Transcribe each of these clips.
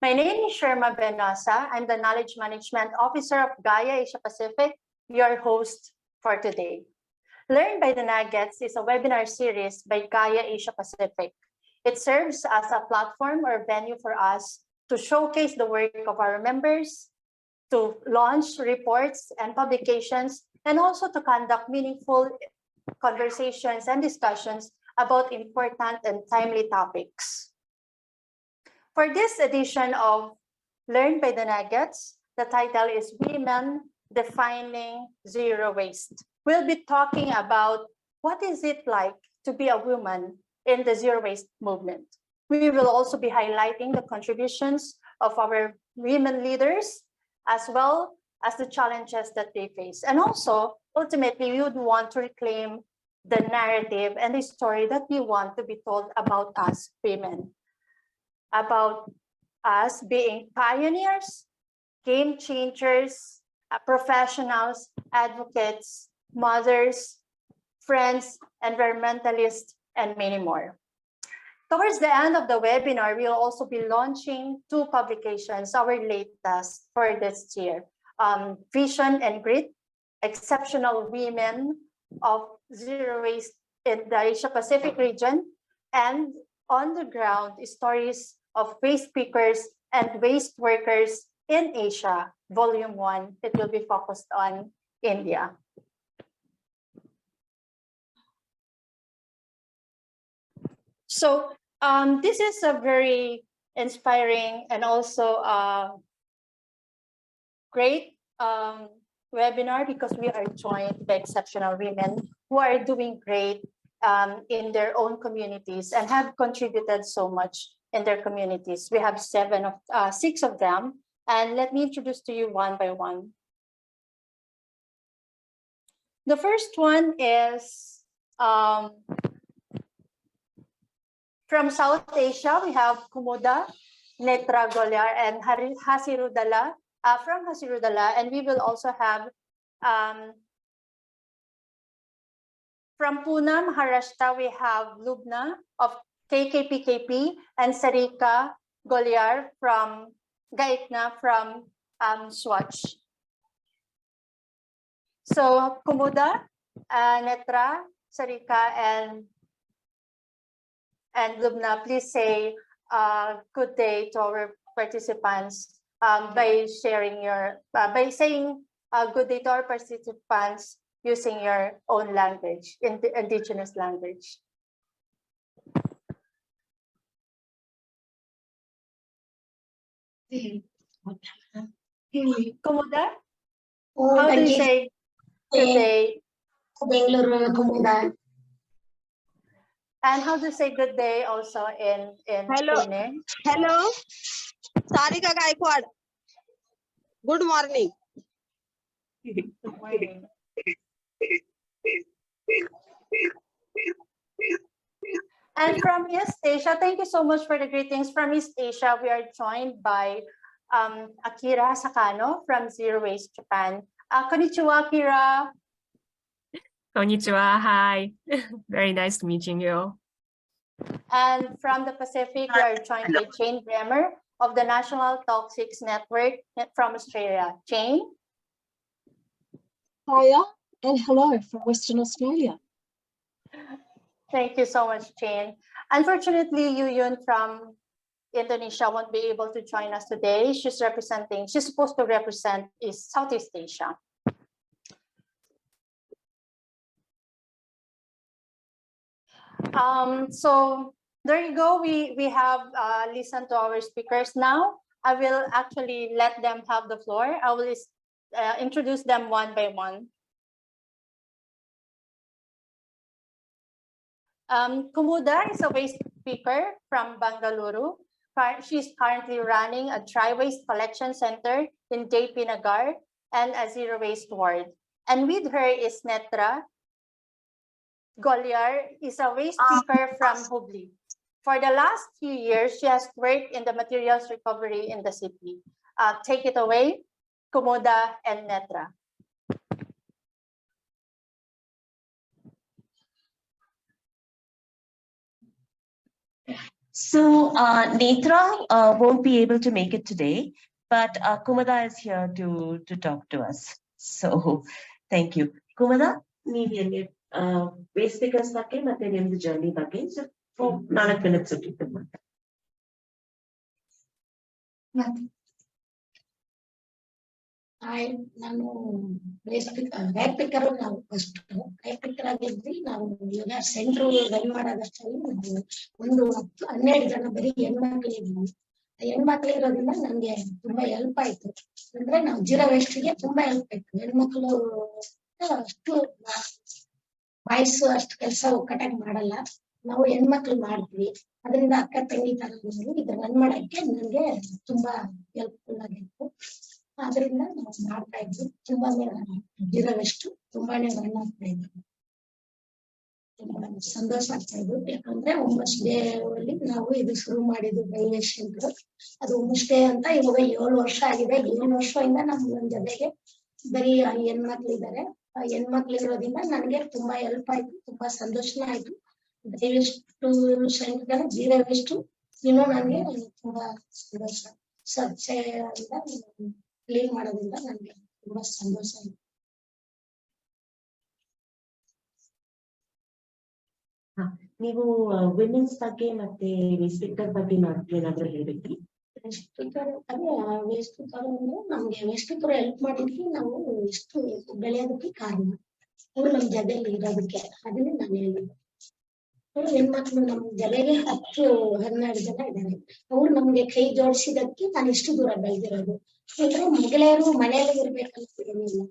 My name is Sherma Benosa. I'm the Knowledge Management Officer of Gaia Asia Pacific, your host for today. Learn by the Nuggets is a webinar series by Gaia Asia Pacific. It serves as a platform or venue for us to showcase the work of our members, to launch reports and publications, and also to conduct meaningful conversations and discussions about important and timely topics. For this edition of Learn by the Nuggets, the title is Women Defining Zero Waste. We'll be talking about what is it like to be a woman in the zero waste movement. We will also be highlighting the contributions of our women leaders, as well as the challenges that they face. And also, ultimately, we would want to reclaim the narrative and the story that we want to be told about us women, about us being pioneers, game changers, professionals, advocates, mothers, friends, environmentalists, and many more. Towards the end of the webinar, we'll also be launching 2 publications, our latest for this year. Vision and Grit, Exceptional Women of Zero Waste in the Asia Pacific region, and On the Ground, Stories of Waste Pickers and Waste Workers in Asia, Volume 1. It will be focused on India. So this is a very inspiring and also great webinar because we are joined by exceptional women who are doing great in their own communities and have contributed so much in their communities. We have 6 of them, and let me introduce to you one by one. The first one is from South Asia. We have Kumuda, Nethra, Gollar, and Hasiru, Dala, from Hasiru, Dala, and we will also have from Pune, Maharashtra, we have Lubna of KKPKP and Sarika, Gollar from Gaikwad from SWaCH. So Kumuda, Nethra, Sarika, and Lubna, please say good day to our participants by sharing your by saying good day to our participants using your own language, indigenous language. Kumuda, how do you say good day? And how to say good day also in Hello. Pune? Hello, Sarika Gaikwad. Good morning. Good morning. And from East Asia, thank you so much for the greetings. From East Asia, we are joined by Akira Sakano from Zero Waste Japan. Konnichiwa, Akira. Konnichiwa, hi. Very nice to meeting you. And from the Pacific, we are joined by Jane Bremmer of the National Toxics Network from Australia. Jane? Hiya and hello from Western Australia. Thank you so much, Jane. Unfortunately, Yuyun from Indonesia won't be able to join us today. She's supposed to represent Southeast Asia. So there you go. We have listened to our speakers. Now I will actually let them have the floor. I will introduce them one by one. Kumuda is a waste picker from Bangalore. She's currently running a dry waste collection center in JP Nagar and a zero waste ward. And with her is Nethra. Gollar is a waste picker from Hubli. For the last few years, she has worked in the materials recovery in the city. Take it away, Kumuda and Nethra. So Nethra won't be able to make it today, but Kumuda is here to talk to us. So thank you. Kumuda, ನೀವೇನು waste speakers ಬಗ್ಗೆ ಮತ್ತೆ ನಿಮ್ದು journey ಬಗ್ಗೆ for 4 minutes ನಾನು right picker ನಾವು first right picker ಆಗಿದ್ವಿ. ನಾವು ಈಗ centre run ಮಾಡೋದಷ್ಟರಲ್ಲಿ ಒಂದು 12 ಜನ ಬರೀ ಹೆಣ್ಮಕ್ಳಿದ್ವಿ. ಹೆಣ್ಮಕ್ಳು ಇರೋದ್ರಿಂದ ನಮ್ಗೆ ತುಂಬಾ ಹೆಲ್ಪ್ ಆಯ್ತು. ಅಂದ್ರೆ ನಾವು ಜೀರೋ ವೇಸ್ಟ್ಗೆ ತುಂಬಾ ಹೆಲ್ಪ್ ಆಯ್ತು. ಹೆಣ್ಮಕ್ಳು ಅಷ್ಟು ಬಾಯ್ಸ್ ಅಷ್ಟು ಕೆಲಸ ಒಕ್ಕಟಾಗಿ ಮಾಡಲ್ಲ, ನಾವು ಹೆಣ್ಮಕ್ಳು ಮಾಡ್ತೀವಿ. ಅದರಿಂದ ಅಕ್ಕ ತಂಗಿ ತರ ಇದು ರನ್ ಮಾಡಕ್ಕೆ ನನ್ಗೆ ತುಂಬಾ ಹೆಲ್ಪ್ಫುಲ್ ಆಗಿತ್ತು. ಅದರಿಂದ ನಾವು ಮಾಡ್ತಾ ಇದ್ವಿ. ತುಂಬಾನೇ ಜೀರೋ ವೇಸ್ಟ್ ತುಂಬಾನೇ ರನ್ ಆಗ್ತಾ ಇದ್ವಿ. ತುಂಬಾ ಸಂತೋಷ ಆಗ್ತಾ ಇದ್ವು. ಯಾಕಂದ್ರೆ ವುಮೆನ್ಸ್ ಡೇ ಅಲ್ಲಿ ನಾವು ಇದು ಶುರು ಮಾಡಿದ್ದು ಬೈವೇಶ್ ಅಂತ. ಅದು ವುಮೆನ್ಸ್ ಡೇ ಅಂತ ಇವಾಗ 7 ವರ್ಷ ಆಗಿದೆ. 7 ವರ್ಷದಿಂದ ನಮ್ಮ ಜೊತೆಗೆ ಬರೀ ಹೆಣ್ಮಕ್ಳು ಇದ್ದಾರೆ. ಹೆಣ್ಮಕ್ಳು ಇರೋದ್ರಿಂದ ನನಗೆ ತುಂಬಾ ಹೆಲ್ಪ್ ಆಯ್ತು, ತುಂಬಾ ಸಂತೋಷನೇ ಆಯ್ತು. ದಯವಿಷ್ಟು ಸೈನಿಕರ ಜೀರೋ ವೇಸ್ಟ್ ಇನ್ನೂ ನನಗೆ ತುಂಬಾ ಸಂತೋಷ. ಸ್ವಚ್ಛದಿಂದ ಕ್ಲೀನ್ ಮಾಡೋದ್ರಿಂದ ನನಗೆ ತುಂಬಾ ಸಂತೋಷ ಆಯ್ತು. ನೀವು ವಿಮೆನ್ಸ್ ಬಗ್ಗೆ ಮತ್ತೆ ಸ್ಪೀಕರ್ ಬಗ್ಗೆ ಏನಾದ್ರೂ ಹೇಳ್ಬೇಕ್ರಿ? ಅದೇ ವೇಸ್ಟ್ ಅಂದ್ರೆ ನಮ್ಗೆ ವೇಸ್ಟ್ ಹೆಲ್ಪ್ ಮಾಡಿದ್ವಿ. ನಾವು ಎಷ್ಟು ಬೆಳೆಯೋದಕ್ಕೆ ಕಾರಣ ಅವ್ರು ನಮ್ ಜೊತೆಯಲ್ಲಿ ಇರೋದಕ್ಕೆ. ಅದನ್ನೇ ನಾನು ಹೇಳಿದ್ದು. ಹೆಣ್ಮಕ್ಳು ನಮ್ ಜೊತೆಗೆ 10-12 ಜನ ಇದ್ದಾರೆ. ಅವ್ರು ನಮ್ಗೆ ಕೈ ಜೋಡಿಸಿದಕ್ಕೆ ನಾನು ಇಷ್ಟು ದೂರ ಬೆಳೆದಿರೋದು. ಅಂದ್ರೆ ಮಹಿಳೆಯರು ಮನೆಯಲ್ಲಿ ಇರ್ಬೇಕಂತ ಏನಿಲ್ಲ,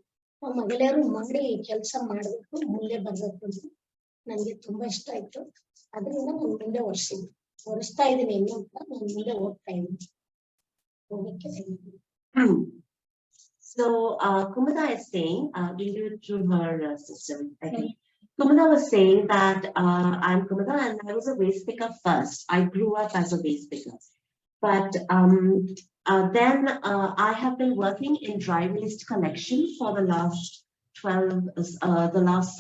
ಮಹಿಳೆಯರು ಮಾಡಿ ಕೆಲಸ ಮಾಡ್ಬೇಕು, ಮುಂದೆ ಬರ್ಬೇಕು ಅಂತ ನನ್ಗೆ ತುಂಬಾ ಇಷ್ಟ ಆಯ್ತು. ಅದರಿಂದ ನಾನು ಮುಂದೆ ಒರೆಸ್ತಾ ಇದ್ದೀನಿ. ಇನ್ನು ಅಂತ ನಾನು ಮುಂದೆ ಹೋಗ್ತಾ ಇದ್ದೀನಿ. So Kumuda is saying, we'll do it through her system, I think. Kumuda was saying that I'm Kumuda and I was a waste picker first. I grew up as a waste picker. But then I have been working in dry waste collection for the last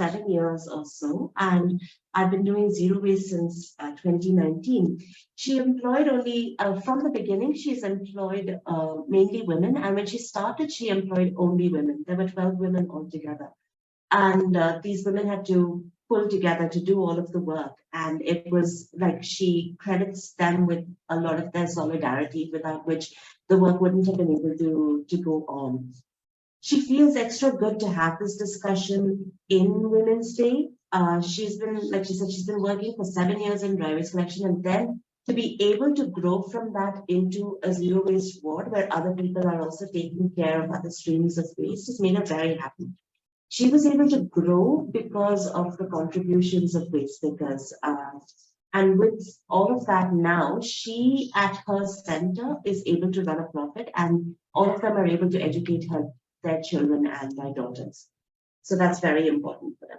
7 years or so, and I've been doing zero waste since 2019. She employed only from the beginning. She's employed mainly women, and when she started, she employed only women. There were 12 women altogether, and these women had to pull together to do all of the work. And it was like she credits them with a lot of their solidarity, without which the work wouldn't have been able to go on. She feels extra good to have this discussion in Women's Day. She's been, like she said, she's been working for 7 years in dry waste collection, and then to be able to grow from that into a zero waste ward where other people are also taking care of other streams of waste has made her very happy. She was able to grow because of the contributions of waste pickers. And with all of that now, she at her center is able to run a profit, and all of them are able to educate their children and their daughters. So that's very important for them.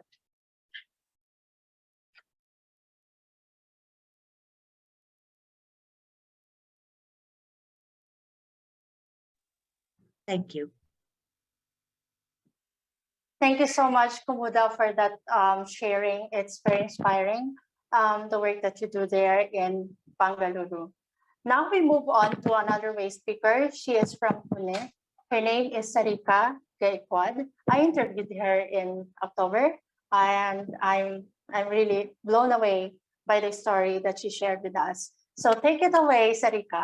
Thank you. Thank you so much, Kumuda, for that sharing. It's very inspiring, the work that you do there in Bangalore. Now we move on to another waste speaker. She is from Pune. Her name is Sarika Gaikwad. I interviewed her in October, and I'm really blown away by the story that she shared with us. So take it away, Sarika.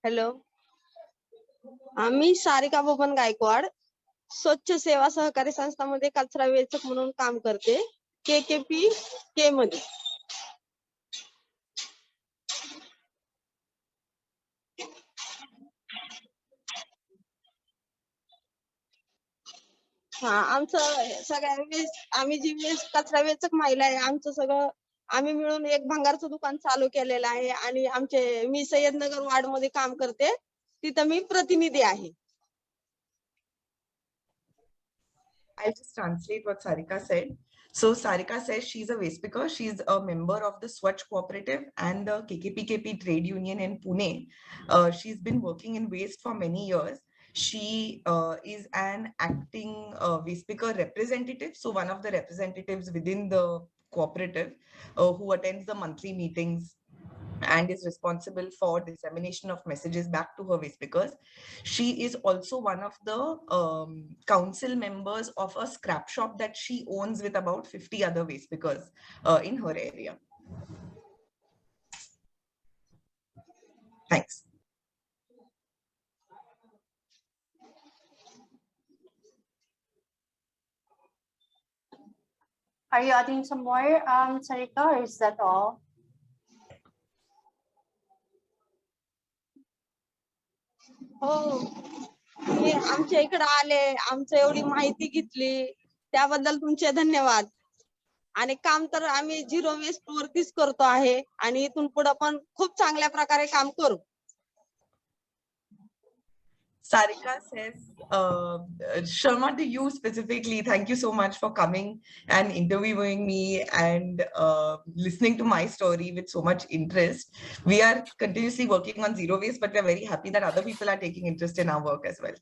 Hello, आम्ही सारिका बबन गायकवाड स्वच्छ सेवा सहकारी संस्थामध्ये कचरा वेचक म्हणून काम करते, KKP के मध्ये. आमचं सगळ्या आम्ही जी कचरा वेचक महिला आहे, आमचं सगळं आम्ही मिळून एक भंगारचं दुकान चालू केलेलं आहे. आणि मी सय्यदनगर वार्ड मध्ये काम करते, तिथं मी प्रतिनिधी आहे. I'll just translate what Sarika said. So Sarika says she's a waste picker. She's a member of the SWaCH cooperative and the KKPKP trade union in Pune. She's been working in waste for many years. She is an acting waste picker representative. So one of the representatives within the cooperative who attends the monthly meetings and is responsible for dissemination of messages back to her waste pickers. She is also one of the council members of a scrap shop that she owns with about 50 other waste pickers in her area. Thanks. Are you adding some more, Sarika, or is that all? हो तुम्ही आमच्या इकडे आले आमचं एवढी माहिती घेतली त्याबद्दल तुमचे धन्यवाद आणि काम तर आम्ही झिरो वेस्ट वरतीच करतो आहे आणि इथून पुढे पण खूप चांगल्या प्रकारे काम करू. Sarika says, Sherma, to you specifically, thank you so much for coming and interviewing me and listening to my story with so much interest. We are continuously working on zero waste, but we're very happy that other people are taking interest in our work as well.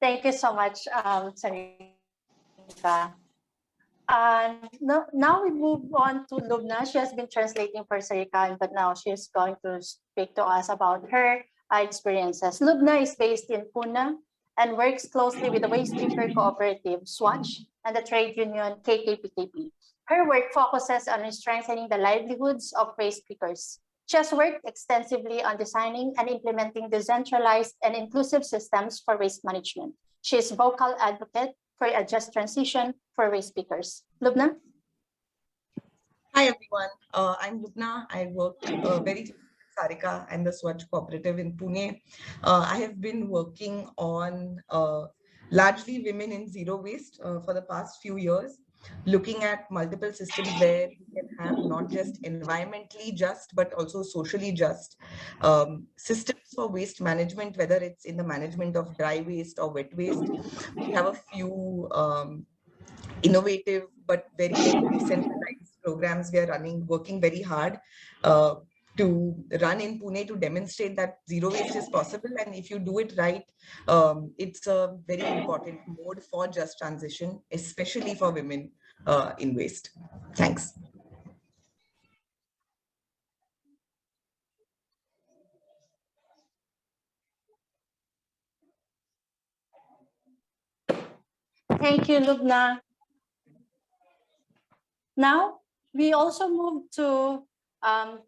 Thank you so much, Sarika. Now we move on to Lubna. She has been translating for Sarika, but now she is going to speak to us about her experiences. Lubna is based in Pune and works closely with the waste picker cooperative SWaCH and the trade union KKPKP. Her work focuses on strengthening the livelihoods of waste pickers. She has worked extensively on designing and implementing decentralized and inclusive systems for waste management. She is a vocal advocate for a just transition for waste pickers. Lubna? Hi, everyone. I'm Lubna. I work very closely with Sarika and the SWaCH cooperative in Pune. I have been working on largely women in zero waste for the past few years, looking at multiple systems where we can have not just environmentally just, but also socially just systems for waste management, whether it's in the management of dry waste or wet waste. We have a few innovative but very decentralized programs we are running, working very hard to run in Pune to demonstrate that zero waste is possible. And if you do it right, it's a very important mode for just transition, especially for women in waste. Thanks. Thank you, Lubna. Now, we also move to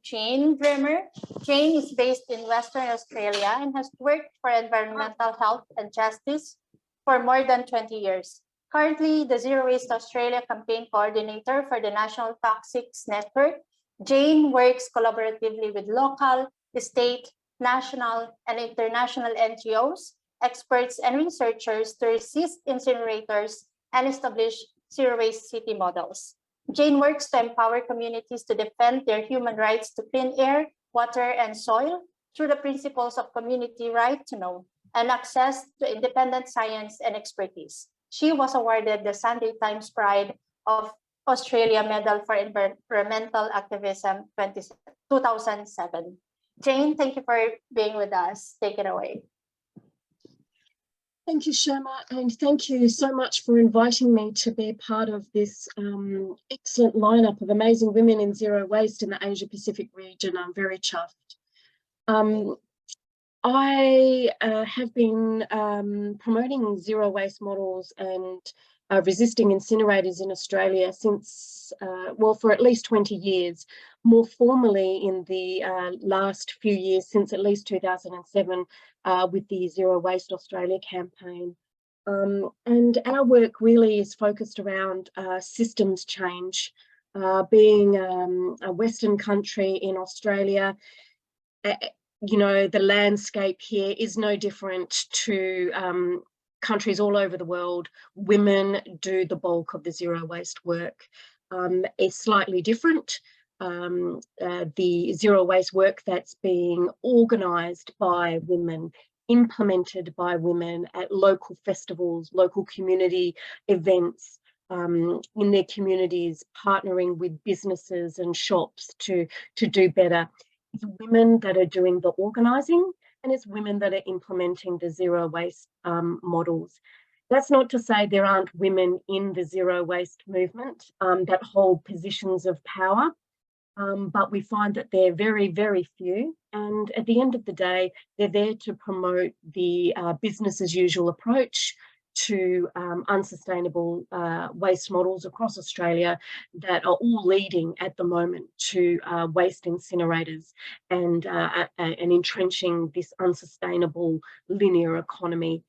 Jane Bremmer. Jane is based in Western Australia and has worked for environmental health and justice for more than 20 years. Currently, the Zero Waste Australia campaign coordinator for the National Toxics Network, Jane works collaboratively with local, state, national, and international NGOs, experts, and researchers to resist incinerators and establish zero waste city models. Jane works to empower communities to defend their human rights to clean air, water, and soil through the principles of community right to know and access to independent science and expertise. She was awarded the Sunday Times Pride of Australia Medal for Environmental Activism 2007. Jane, thank you for being with us. Take it away. Thank you, Sherma, and thank you so much for inviting me to be part of this excellent lineup of amazing women in zero waste in the Asia Pacific region. I'm very chuffed. I have been promoting zero waste models and resisting incinerators in Australia since, well, for at least 20 years, more formally in the last few years, since at least 2007, with the Zero Waste Australia campaign. And our work really is focused around systems change. Being a Western country in Australia, you know, the landscape here is no different to countries all over the world. Women do the bulk of the zero waste work. It's slightly different. The zero waste work that's being organised by women implemented by women at local festivals, local community events, in their communities, partnering with businesses and shops to do better. It's women that are doing the organising, and it's women that are implementing the zero waste models. That's not to say there aren't women in the zero waste movement that hold positions of power, but we find that they're very, very few. And at the end of the day, they're there to promote the business as usual approach to unsustainable waste models across Australia that are all leading at the moment to waste incinerators and entrenching this unsustainable linear economy.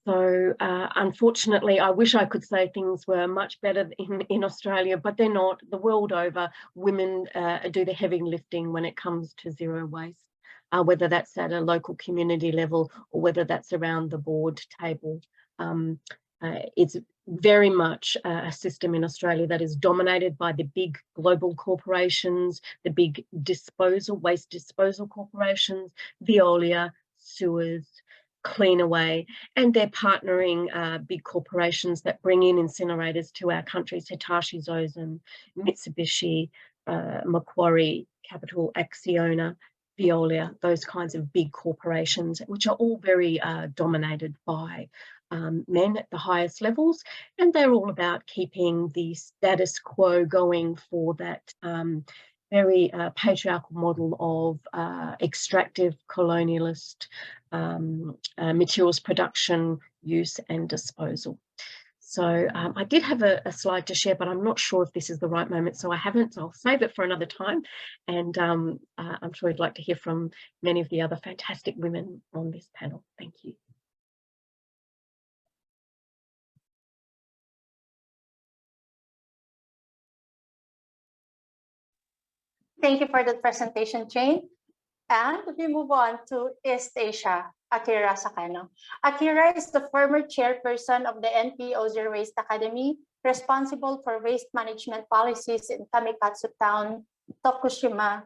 So unfortunately, I wish I could say things were much better in Australia, but they're not. The world over, women do the heavy lifting when it comes to zero waste. Whether that's at a local community level or whether that's around the board table. It's very much a system in Australia that is dominated by the big global corporations, the big waste disposal corporations, Veolia, Sewers, Cleanaway, and they're partnering big corporations that bring in incinerators to our countries, Hitachi Zosen, Mitsubishi, Macquarie, Capital, Acciona, Veolia, those kinds of big corporations, which are all very dominated by men at the highest levels, and they're all about keeping the status quo going for that very patriarchal model of extractive colonialist materials production, use and disposal. So I did have a slide to share, but I'm not sure if this is the right moment, so I haven't. So I'll save it for another time. And I'm sure I'd like to hear from many of the other fantastic women on this panel. Thank you. Thank you for the presentation, Jane. And we move on to East Asia, Akira Sakano. Akira is the former chairperson of the NPO Zero Waste Academy, responsible for waste management policies in Kamikatsu Town, Tokushima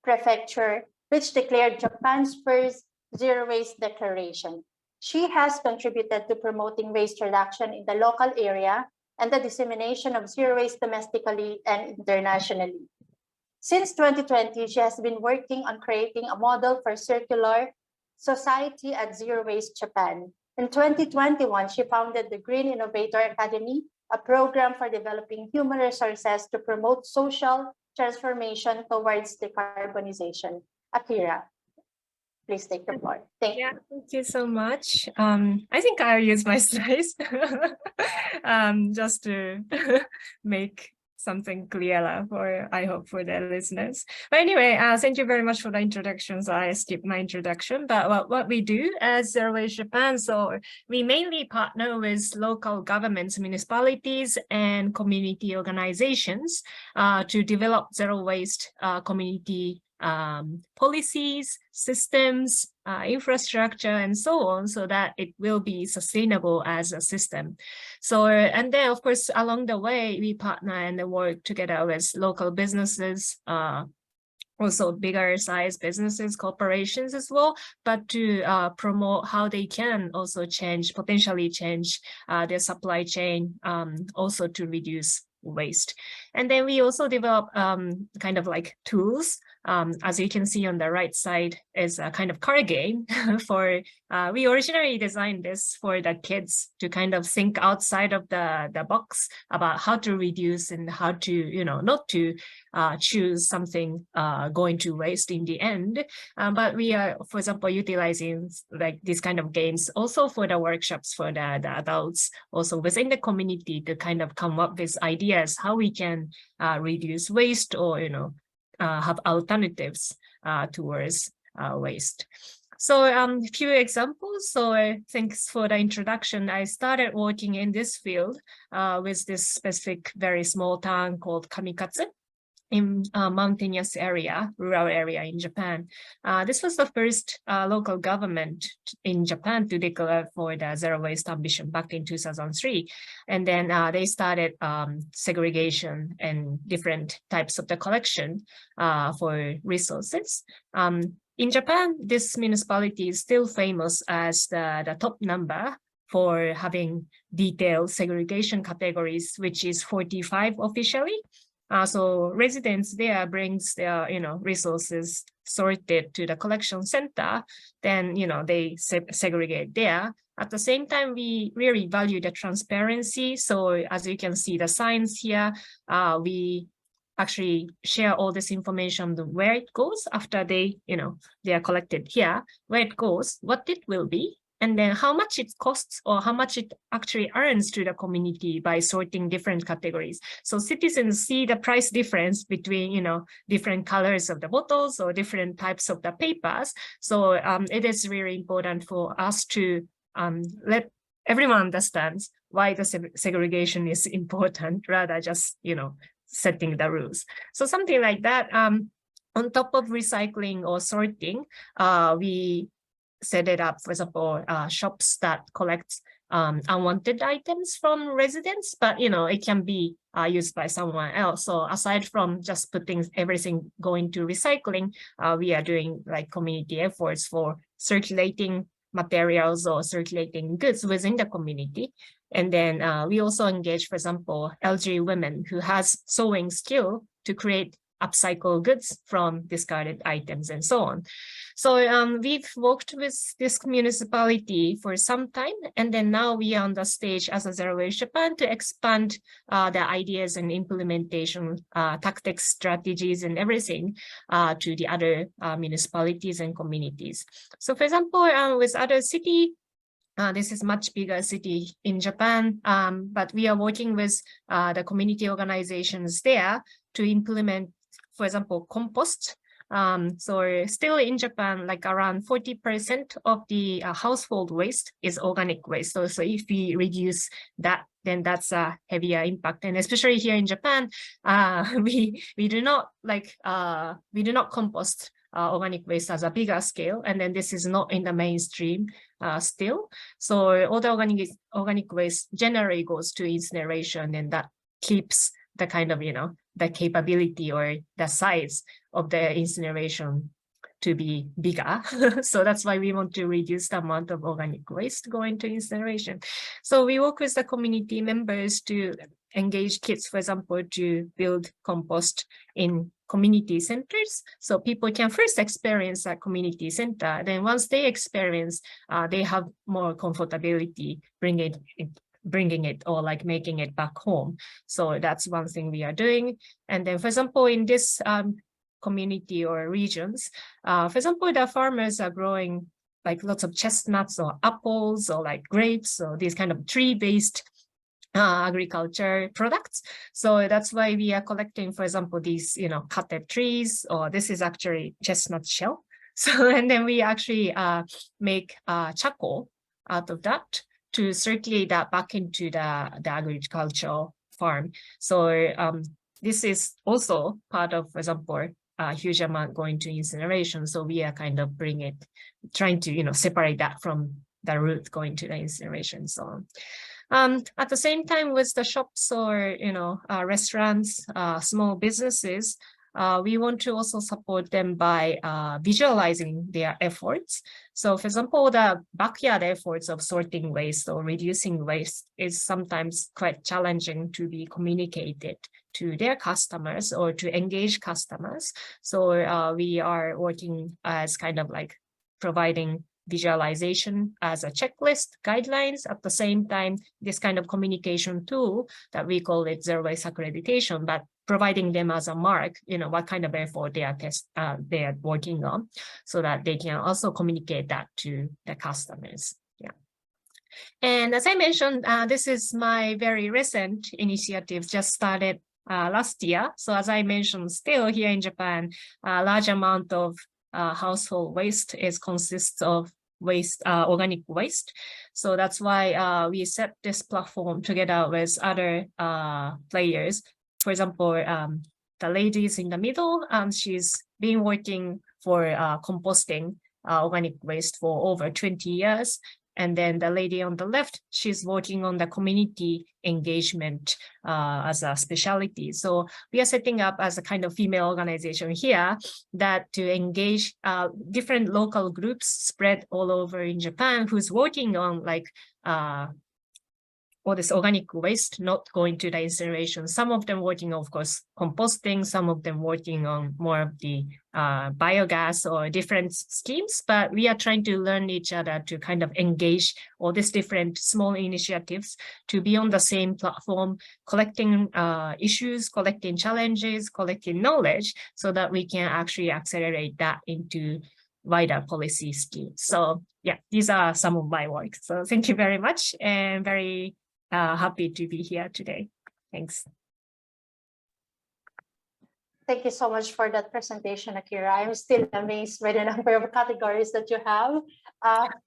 Prefecture, which declared Japan's first zero waste declaration. She has contributed to promoting waste reduction in the local area and the dissemination of zero waste domestically and internationally. Since 2020, she has been working on creating a model for circular society at Zero Waste Japan. In 2021, she founded the Green Innovator Academy, a program for developing human resources to promote social transformation towards decarbonization. Akira, please take the floor. Thank you. Thank you so much. I think I'll use my slides just to make something clearer for, I hope, for the listeners. But anyway, thank you very much for the introductions. I skipped my introduction, but what we do as Zero Waste Japan, so we mainly partner with local governments, municipalities, and community organizations to develop zero waste community policies, systems, infrastructure, and so on, so that it will be sustainable as a system. So, and then of course, along the way, we partner and work together with local businesses, also bigger size businesses, corporations as well, but to promote how they can also potentially change their supply chain, also to reduce waste. And then we also develop kind of like tools. As you can see on the right side is a kind of card game for, we originally designed this for the kids to kind of think outside of the box about how to reduce and how to, you know, not to choose something going to waste in the end. But we are, for example, utilizing like these kind of games also for the workshops for the adults, also within the community to kind of come up with ideas how we can reduce waste or, you know, have alternatives towards waste. So a few examples. So thanks for the introduction. I started working in this field with this specific very small town called Kamikatsu. in a mountainous area, rural area in Japan. This was the first local government in Japan to declare for the zero waste ambition back in 2003. And then they started segregation and different types of the collection for resources. In Japan, this municipality is still famous as the top number for having detailed segregation categories, which is 45 officially. So residents there brings their, resources sorted to the collection center, then, they segregate there. At the same time, we really value the transparency. So as you can see the signs here, we actually share all this information, where it goes after they are collected here, where it goes, what it will be, and then how much it costs or how much it actually earns to the community by sorting different categories. So citizens see the price difference between, different colors of the bottles or different types of the papers. So it is really important for us to let everyone understand why the segregation is important, rather just, setting the rules. So something like that. On top of recycling or sorting, we set it up, for example, shops that collect unwanted items from residents, but it can be used by someone else. So aside from just putting everything going to recycling, we are doing like community efforts for circulating materials or circulating goods within the community. And then we also engage, for example, elderly women who has sewing skill to create upcycle goods from discarded items and so on. So we've worked with this municipality for some time, and then now we are on the stage as a Zero Waste Japan to expand the ideas and implementation tactics, strategies, and everything to the other municipalities and communities. So for example, with other city, this is much bigger city in Japan, but we are working with the community organizations there to implement, for example, compost. So still in Japan, like around 40% of the household waste is organic waste. So if we reduce that, then that's a heavier impact. And especially here in Japan, we do not compost organic waste as a bigger scale, and then this is not in the mainstream still. So all the organic waste generally goes to incineration, and that keeps the kind of the capability or the size of the incineration to be bigger. So that's why we want to reduce the amount of organic waste going to incineration. So we work with the community members to engage kids, for example, to build compost in community centers. So people can first experience a community center. Then once they experience, they have more comfortability bringing it or like making it back home. So that's one thing we are doing. And then, for example, in this community or regions, for example, the farmers are growing like lots of chestnuts or apples or like grapes or these kind of tree-based agriculture products. So that's why we are collecting, for example, these, cutted trees, or this is actually chestnut shell. So, and then we actually make charcoal out of that to circulate that back into the agricultural farm. So this is also part of, for example, a huge amount going to incineration. So we are kind of trying to, separate that from the root going to the incineration. So at the same time, with the shops or, restaurants, small businesses, we want to also support them by visualizing their efforts. So for example, the backyard efforts of sorting waste or reducing waste is sometimes quite challenging to be communicated to their customers or to engage customers. So we are working as kind of like providing visualization as a checklist guidelines. At the same time, this kind of communication tool that we call it zero waste accreditation, but providing them as a mark, what kind of effort they are working on, so that they can also communicate that to the customers. Yeah. And as I mentioned, this is my very recent initiative, just started last year. So as I mentioned, still here in Japan, a large amount of household waste consists of organic waste. So that's why we set this platform together with other players. For example, the lady is in the middle. She's been working for composting organic waste for over 20 years. And then the lady on the left, she's working on the community engagement as a specialty. So we are setting up as a kind of female organization here that to engage different local groups spread all over in Japan who's working on like all this organic waste not going to the incineration. Some of them working, of course, composting, some of them working on more of the biogas or different schemes, but we are trying to learn each other to kind of engage all these different small initiatives to be on the same platform, collecting issues, collecting challenges, collecting knowledge so that we can actually accelerate that into wider policy schemes. So yeah, these are some of my work. So thank you very much and very happy to be here today. Thanks. Thank you so much for that presentation, Akira. I'm still amazed by the number of categories that you have,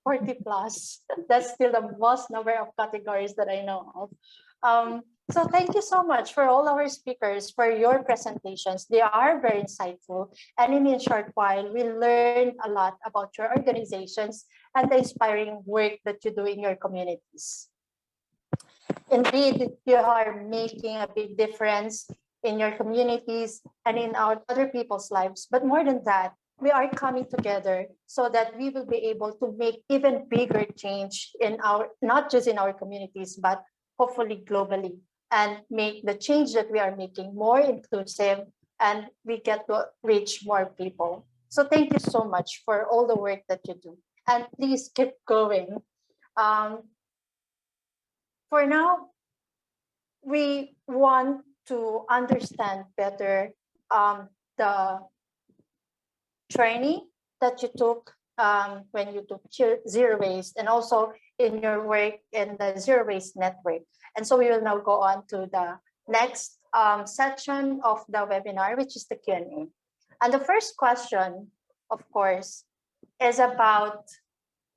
40 plus. That's still the most number of categories that I know of. So thank you so much for all our speakers for your presentations. They are very insightful. And in a short while, we learned a lot about your organizations and the inspiring work that you do in your communities. Indeed, you are making a big difference in your communities and in our other people's lives. But more than that, we are coming together so that we will be able to make even bigger change in our, not just in our communities, but hopefully globally, and make the change that we are making more inclusive and we get to reach more people. So thank you so much for all the work that you do. And please keep going. For now, we want to understand better the training that you took when you took zero waste and also in your work in the zero waste network. And so we will now go on to the next section of the webinar, which is the Q&A. And the first question, of course, is about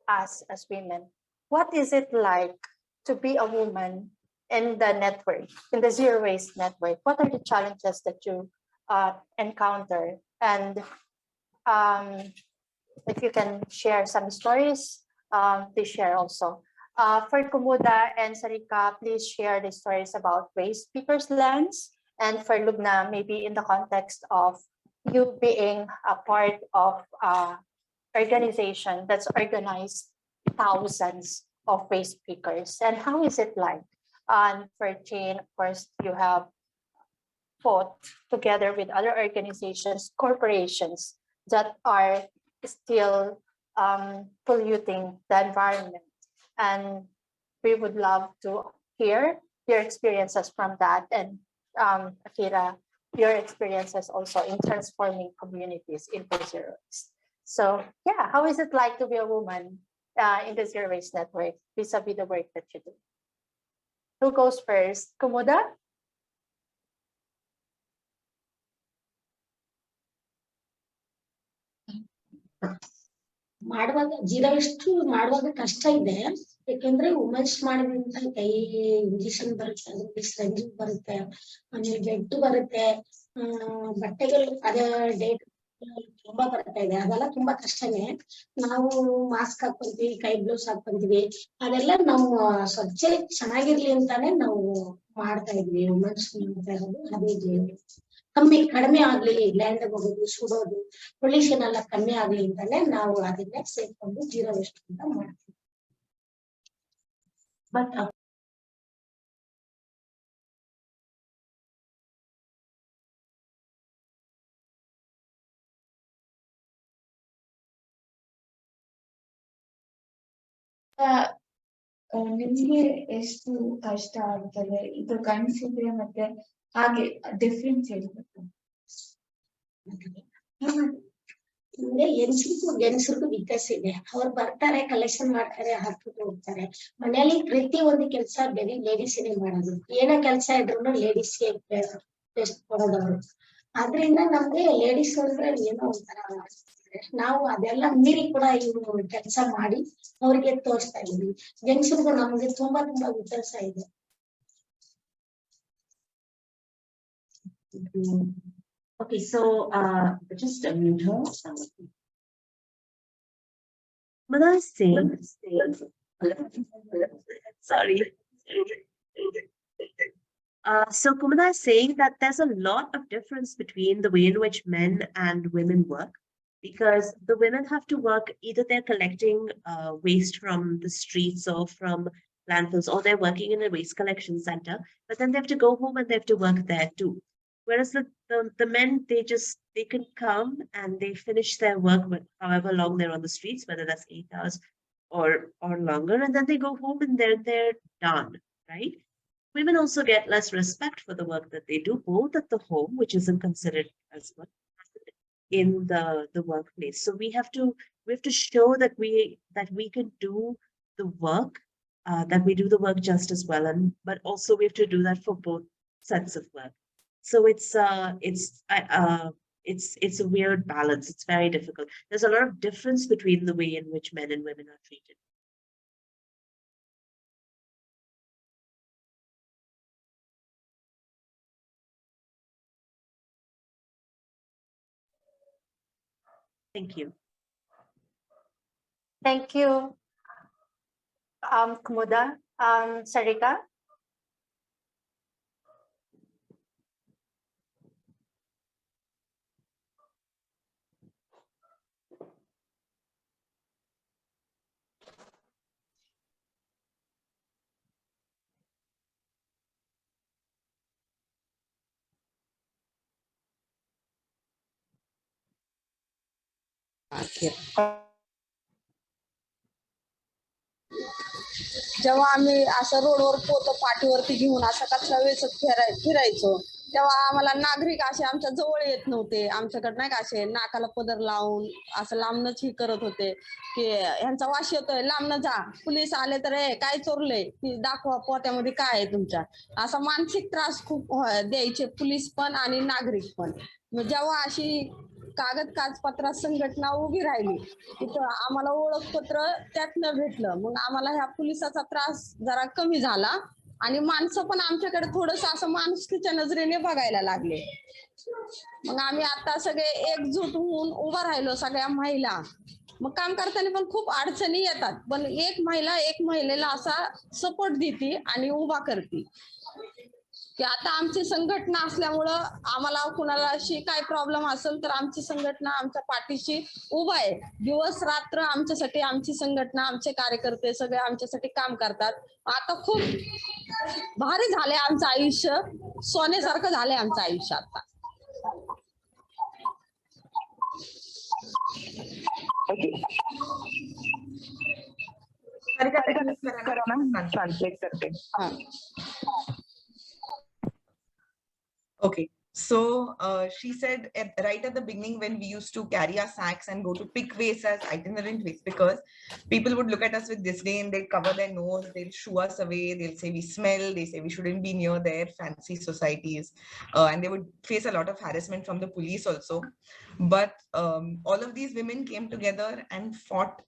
us as women. What is it like to be a woman in the network, in the zero waste network? What are the challenges that you encounter? And if you can share some stories, please share also. For Kumuda and Sarika, please share the stories about waste speakers' lands. And for Lubna, maybe in the context of you being a part of an organization that's organized thousands of waste speakers. And how is it like? And for Jane, of course, you have fought together with other organizations, corporations that are still polluting the environment. And we would love to hear your experiences from that. And Akira, your experiences also in transforming communities into zero waste. So yeah, how is it like to be a woman in the zero waste network vis-a-vis the work that you do? Who goes first? Kumuda? ಮಾಡುವಾಗ zero waste ಮಾಡುವಾಗ ಕಷ್ಟ ಇದೆ. ಯಾಕೆಂದ್ರೆ women's ಮಾಡಿದ್ರಿಂದ ಕೈ injection ಬರುತ್ತೆ, ಅದಕ್ಕೆ ಸ್ಲಂಜ್ ಬರುತ್ತೆ, ಆಮೇಲೆ ಬೆಡ್ ಬರುತ್ತೆ, ಬಟ್ಟೆಗಳು ಅದೇ ಡೇಟ್ ತುಂಬಾ ಬರ್ತಾ ಇದೆ. ಅದೆಲ್ಲ ತುಂಬಾ ಕಷ್ಟನೇ. ನಾವು ಮಾಸ್ಕ್ ಹಾಕೊಂತೀವಿ, ಕೈ ಗ್ಲೌಸ್ ಹಾಕೊಂತೀವಿ, ಅದೆಲ್ಲ ನಾವು ಸ್ವಚ್ಛ ಚೆನ್ನಾಗಿರ್ಲಿ ಅಂತಾನೆ ನಾವು ಮಾಡ್ತಾ ಇದ್ವಿ. ವುಮೆನ್ಸ್ ಮಾಡ್ತಾ ಇರೋದು ಅದೇ ಕಡಿಮೆ ಆಗ್ಲಿ, ಲ್ಯಾಂಡ್ ಹೋಗೋದು, ಸುಡೋದು, ಪೊಲ್ಯೂಷನ್ ಎಲ್ಲ ಕಮ್ಮಿ ಆಗ್ಲಿ ಅಂತಾನೆ ನಾವು ಅದನ್ನೇ ಸೇರ್ಕೊಂಡು ಜೀರೋ ವೇಸ್ಟ್ ಅಂತ ಮಾಡ್ತೀವಿ. But ನಿಮ್ಗೆ ಎಷ್ಟು ಕಷ್ಟ ಆಗ್ತದೆ ಇದು ಗಂಡಸಿದ್ರೆ ಮತ್ತೆ ಹಾಗೆ ಡಿಫ್ರೆನ್ಸ್ ಹೇಳ್ಬೇಕು? ಅಂದ್ರೆ ಹೆಂಗಸರಿಗೂ ವ್ಯತ್ಯಾಸ ಇದೆ. ಅವ್ರು ಬರ್ತಾರೆ, ಕಲೆಕ್ಷನ್ ಮಾಡ್ತಾರೆ, ಹಾಕ್ಬಿಟ್ಟು ಹೋಗ್ತಾರೆ. ಮನೆಯಲ್ಲಿ ಪ್ರತಿ ಒಂದು ಕೆಲಸ ಬರೀ ಲೇಡೀಸ್ನೇ ಮಾಡೋದು. ಏನೋ ಕೆಲಸ ಇದ್ರು ಲೇಡೀಸ್ಗೆ ಟೆಸ್ಟ್ ಕೊಡೋದವ್ರು. ಆದ್ರಿಂದ ನಮ್ಗೆ ಲೇಡೀಸ್ ಅಂದ್ರೆ ಏನೋ ಒಂಥರ ನಾವು ಅದೆಲ್ಲ ಮೀರಿ ಕೂಡ ಇವ್ರು ಕೆಲಸ ಮಾಡಿ ಅವ್ರಿಗೆ ತೋರಿಸ್ತಾ ಇದೀವಿ. ಹೆಂಗಸರಿಗೂ ನಮ್ಗೆ ತುಂಬಾ ವ್ಯತ್ಯಾಸ ಇದೆ. Okay, so just mute her. Kumuda is saying, sorry. So Kumuda is saying that there's a lot of difference between the way in which men and women work, because the women have to work, either they're collecting waste from the streets or from landfills, or they're working in a waste collection center, but then they have to go home and they have to work there too. Whereas the men, they can come and they finish their work with however long they're on the streets, whether that's 8 hours or longer, and then they go home and they're done, right? Women also get less respect for the work that they do, both at the home, which isn't considered as much, in the workplace. So we have to show that we can do the work, that we do the work just as well, but also we have to do that for both sets of work. So it's a weird balance. It's very difficult. There's a lot of difference between the way in which men and women are treated. Thank you. Thank you, Kumuda. Sarika? जेव्हा आम्ही असं रोडवर पोतं पाठीवरती घेऊन असं कचरा वेचत फिरायचो, तेव्हा आम्हाला नागरिक असे आमच्या जवळ येत नव्हते. आमच्याकडे नाही का असे नाकाला पदर लावून असं लांबनच हे करत होते की ह्यांचा वास येतोय, लांबन जा, पोलीस आले तर काय चोरलंय की दाखवा पोत्यामध्ये काय आहे तुमच्या. असा मानसिक त्रास खूप द्यायचे पोलीस पण आणि नागरिक पण. मग जेव्हा अशी कागदपत्रात संघटना उभी राहिली तिथं आम्हाला ओळखपत्र त्यातनं भेटलं. मग आम्हाला ह्या पोलिसाचा त्रास जरा कमी झाला आणि माणसं पण आमच्याकडे थोडस असं माणुसकीच्या नजरेने बघायला लागले. मग आम्ही आता सगळे एकजूट होऊन उभा राहिलो, सगळ्या महिला. मग काम करताना पण खूप अडचणी येतात, पण एक महिलेला असा सपोर्ट देते आणि उभा करते की आता आमची संघटना असल्यामुळं आम्हाला कुणाला अशी काय प्रॉब्लेम असेल तर आमची संघटना आमच्या पाठीशी उभा आहे. दिवस रात्र आमच्यासाठी आमची संघटना, आमचे कार्यकर्ते सगळे आमच्यासाठी काम करतात. आता खूप भारी झालंय आमचं आयुष्य, सोन्यासारखं झालंय आमचं आयुष्य आता. Translate करते. Okay, so she said right at the beginning, when we used to carry our sacks and go to pick waste as itinerant waste, because people would look at us with disdain, they'd cover their nose, they'll shoo us away, they'll say we smell, they say we shouldn't be near their fancy societies, and they would face a lot of harassment from the police also. But all of these women came together and fought,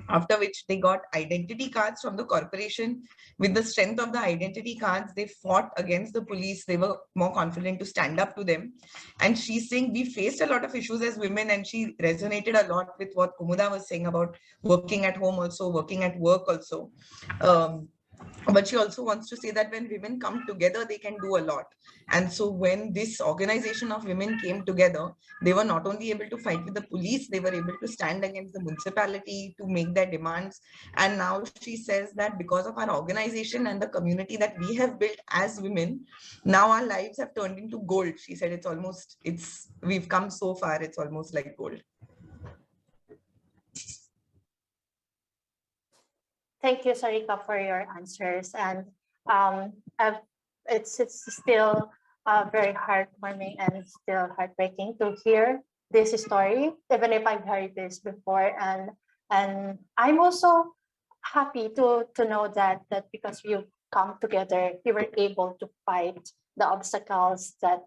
after which they got identity cards from the corporation. With the strength of the identity cards, they fought against the police. They were more confident to stand up to them. And she's saying we faced a lot of issues as women, and she resonated a lot with what Kumuda was saying about working at home also, working at work also. But she also wants to say that when women come together, they can do a lot. And so when this organization of women came together, they were not only able to fight with the police, they were able to stand against the municipality to make their demands. And now she says that because of our organization and the community that we have built as women, now our lives have turned into gold. She said we've come so far, it's almost like gold. Thank you, Sarika, for your answers. And it's still very heartwarming and still heartbreaking to hear this story, even if I've heard this before. And I'm also happy to know that because you come together, you were able to fight the obstacles that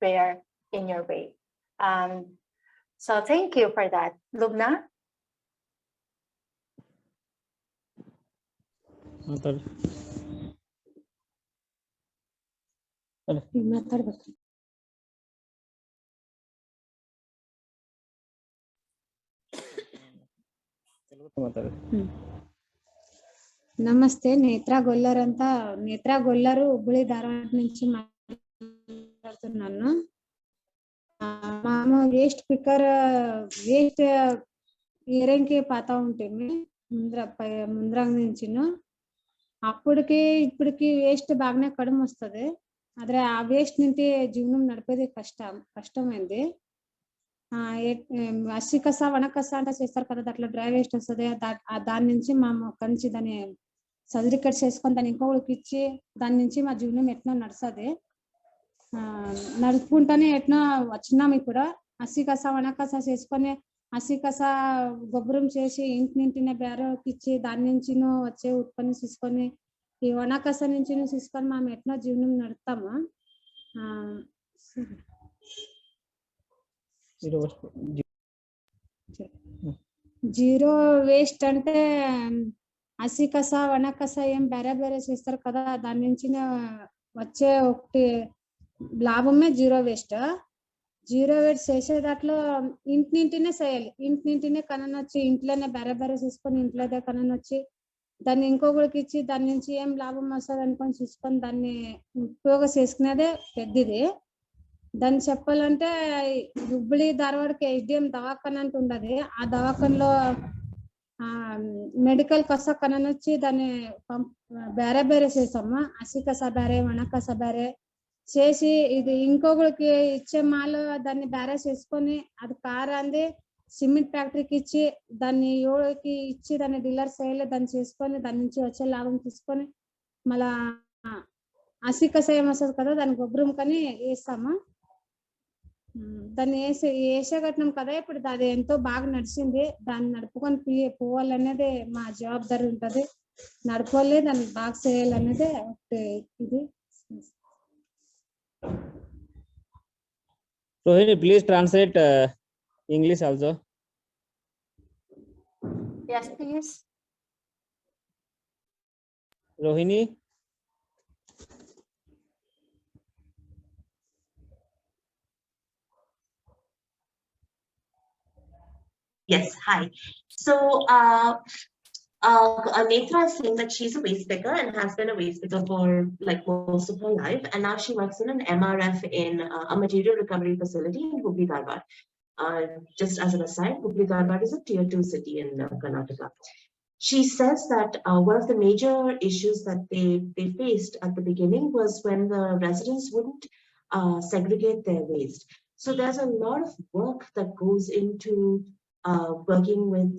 were in your way. So thank you for that. Lubna? నమస్తే నేత్రా గొల్లర్ అంతా నేత్రా గొల్లరు హుబ్బళి ధారవాడ నుంచి మాట్లాడుతున్నాను. మేము waste picker waste ఇయరింగ్కి పాతా ఉంటుంది ముందర నుంచి అప్పటికి ఇప్పటికి వేస్ట్ బాగానే కడిమ వస్తుంది. ఆದ್ರೆ ఆ వేస్ట్ నుంచి జీవనం నడిపేది కష్టమైంది. హసి కస వణ కస అంటే చేస్తారు కదా, అట్లా డ్రై వేస్ట్ వస్తుంది. దాని నుంచి మా మొక్క నుంచి దాన్ని సర్టిఫికేట్ చేసుకొని దాన్ని ఇంకొకరికి ఇచ్చి దాని నుంచి మా జీవనం ఎట్లా నడుస్తుంది. నడుపుకుంటానే ఎట్లా వచ్చినాము. ఇప్పుడు హసి కస వణ కస చేసుకొని హసి కస గొబ్బరం చేసి ఇంటినే బేరకి ఇచ్చి దాని నుంచి వచ్చే ఉత్పత్తి తీసుకొని ఈ వణ కస నుంచి తీసుకొని మేము ఎట్లా జీవనం నడుపుతాము. జీరో వేస్ట్ అంటే హసి కస వణ కస ఏం ಬೇರೆ చేస్తారు కదా, దాని నుంచి వచ్చే ఒకటి లాభమే జీరో వేస్ట్. జీరో వేస్ట్ చేసే దాంట్లో ఇంటినే చేయాలి. ఇంటినే కననొచ్చి ఇంట్లోనే ಬೇರೆ చూసుకొని ఇంట్లోదే కననొచ్చి దాన్ని ఇంకొకరికి ఇచ్చి దాని నుంచి ఏం లాభం వస్తుంది అనుకొని చూసుకొని దాన్ని ఉపయోగం చేసుకునేదే పెద్దది. దాన్ని చెప్పాలంటే హుబ్బళి ధారవాడకి HDM దవాఖాన అంటూ ఉండదు. ఆ దవాఖానలో మెడికల్ కస కననొచ్చి దాన్ని ಬೇರೆ చేసాము. హసి కస ಬೇರೆ వణ కస ಬೇರೆ చేసి ఇది ఇంకొకరికి ఇచ్చే మాలు దాన్ని ಬೇರೆ చేసుకొని అది కారాంది సిమెంట్ ఫ్యాక్టరీకి ఇచ్చి దాన్ని ఎవరికి ఇచ్చి దాన్ని డీలర్ సేల్ దాన్ని చేసుకొని దాని నుంచి వచ్చే లాభం తీసుకొని మళ్ళా హసి కస ఏమొస్తుంది కదా దాన్ని గొబ్బరం కానీ వేస్తాము. దాన్ని వేసేగట్టినాం కదా. ఇప్పుడు అది ఎంతో బాగా నడిచింది. దాన్ని నడుపుకొని పోవాలనేది మా జవాబుదారి ఉంటది. నడపాలి, దాన్ని బాగా చేయాలనేది ఇది. Rohini, please translate English also. Yes, please. Rohini. Yes, hi. So Nethra is saying that she's a waste picker and has been a waste picker for like most of her life, and now she works in an MRF in a material recovery facility in Hubli Dharwad. Just as an aside, Hubli Dharwad is a tier 2 city in Karnataka. She says that one of the major issues that they faced at the beginning was when the residents wouldn't segregate their waste. So there's a lot of work that goes into working with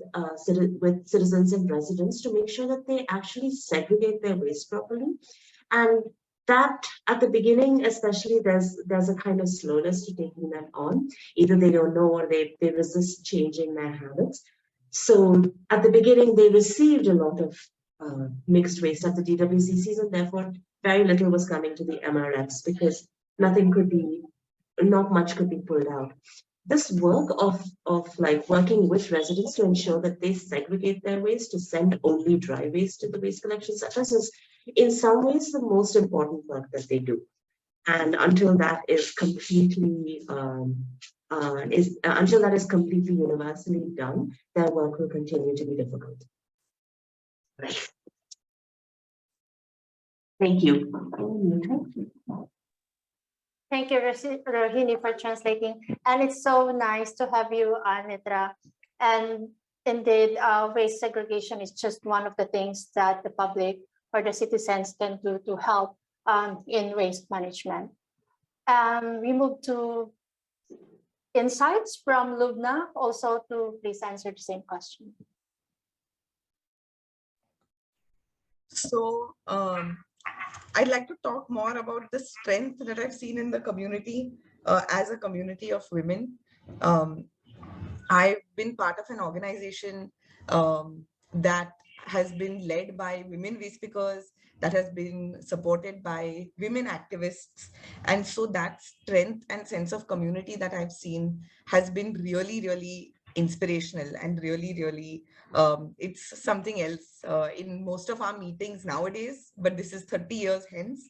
citizens and residents to make sure that they actually segregate their waste properly. And that at the beginning, especially, there's a kind of slowness to taking that on. Either they don't know or they resist changing their habits. So at the beginning, they received a lot of mixed waste at the DWCCs, and therefore very little was coming to the MRFs because not much could be pulled out. This work of like working with residents to ensure that they segregate their waste, to send only dry waste to the waste collection centers, is in some ways the most important work that they do. And until that is completely universally done, their work will continue to be difficult. Right. Thank you. Thank you, Rohini, for translating. And it's so nice to have you, Nethra. And indeed, waste segregation is just one of the things that the public or the citizens can do to help in waste management. We move to insights from Lubna, also to please answer the same question. So, I'd like to talk more about the strength that I've seen in the community as a community of women. I've been part of an organization that has been led by women waste pickers, that has been supported by women activists. And so that strength and sense of community that I've seen has been really, really inspirational and really, it's something else in most of our meetings nowadays, but this is 30 years hence,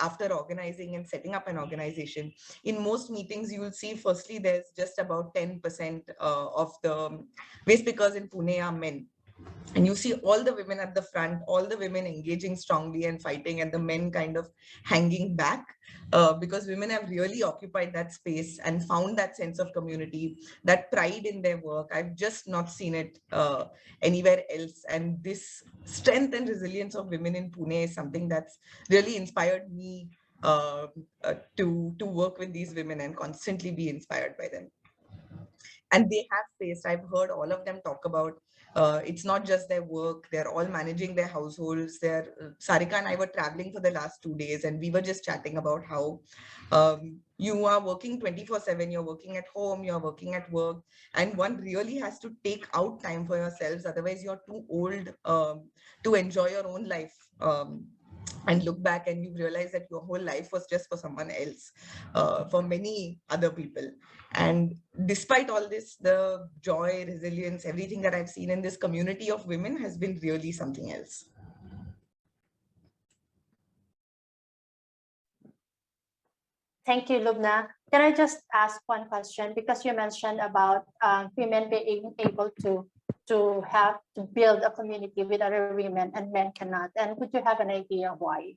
after organizing and setting up an organization. In most meetings, you will see firstly, there's just about 10% of the waste pickers in Pune are men. And you see all the women at the front, all the women engaging strongly and fighting, and the men kind of hanging back, because women have really occupied that space and found that sense of community, that pride in their work. I've just not seen it anywhere else. And this strength and resilience of women in Pune is something that's really inspired me to work with these women and constantly be inspired by them. And they have faced, I've heard all of them talk about, it's not just their work, they're all managing their households. Sarika and I were traveling for the last 2 days, and we were just chatting about how you are working 24/7, you're working at home, you're working at work, and one really has to take out time for yourselves, otherwise you're too old to enjoy your own life. And look back and you realize that your whole life was just for someone else, for many other people. And despite all this, the joy, resilience, everything that I've seen in this community of women has been really something else. Thank you, Lubna. Can I just ask one question? Because you mentioned about women being able to build a community with other women and men cannot. And would you have an idea why?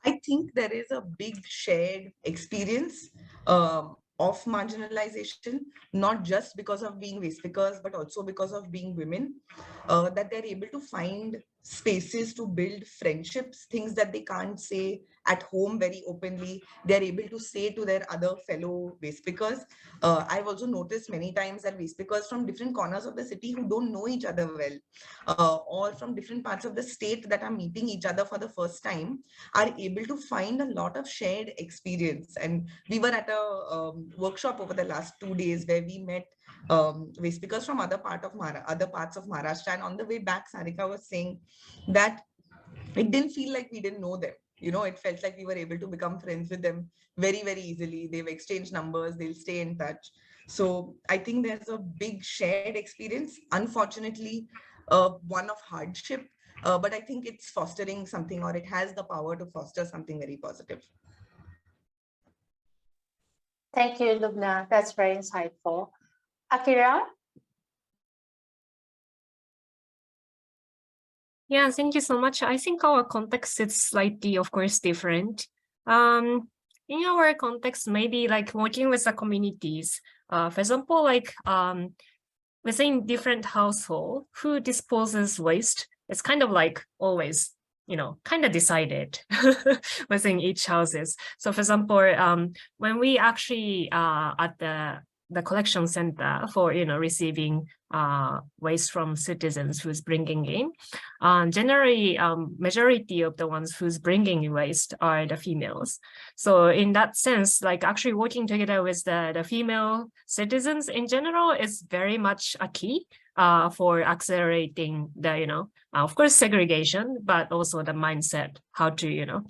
I think there is a big shared experience of marginalization, not just because of being waste pickers, but also because of being women, that they're able to find spaces to build friendships, things that they can't say at home very openly, they're able to say to their other fellow waste pickers. I've also noticed many times that waste pickers from different corners of the city who don't know each other well, or from different parts of the state that are meeting each other for the first time, are able to find a lot of shared experience. And we were at a workshop over the last 2 days where we met waste pickers from other parts of Maharashtra, and on the way back, Sarika was saying that it didn't feel like we didn't know them. You know, it felt like we were able to become friends with them very, very easily. They've exchanged numbers, they'll stay in touch. So I think there's a big shared experience, unfortunately, one of hardship, but I think it's fostering something, or it has the power to foster something very positive. Thank you, Lubna. That's very insightful. Akira? Yeah, thank you so much. I think our context is slightly, of course, different. In our context, maybe like working with the communities, for example, like within different household, who disposes waste, it's kind of like always, you know, kind of decided within each houses. So for example, when we actually at the collection center for, you know, receiving waste from citizens who's bringing in, generally majority of the ones who's bringing waste are the females. So in that sense, like actually working together with the female citizens in general is very much a key for accelerating the, you know, of course, segregation, but also the mindset, how to, you know,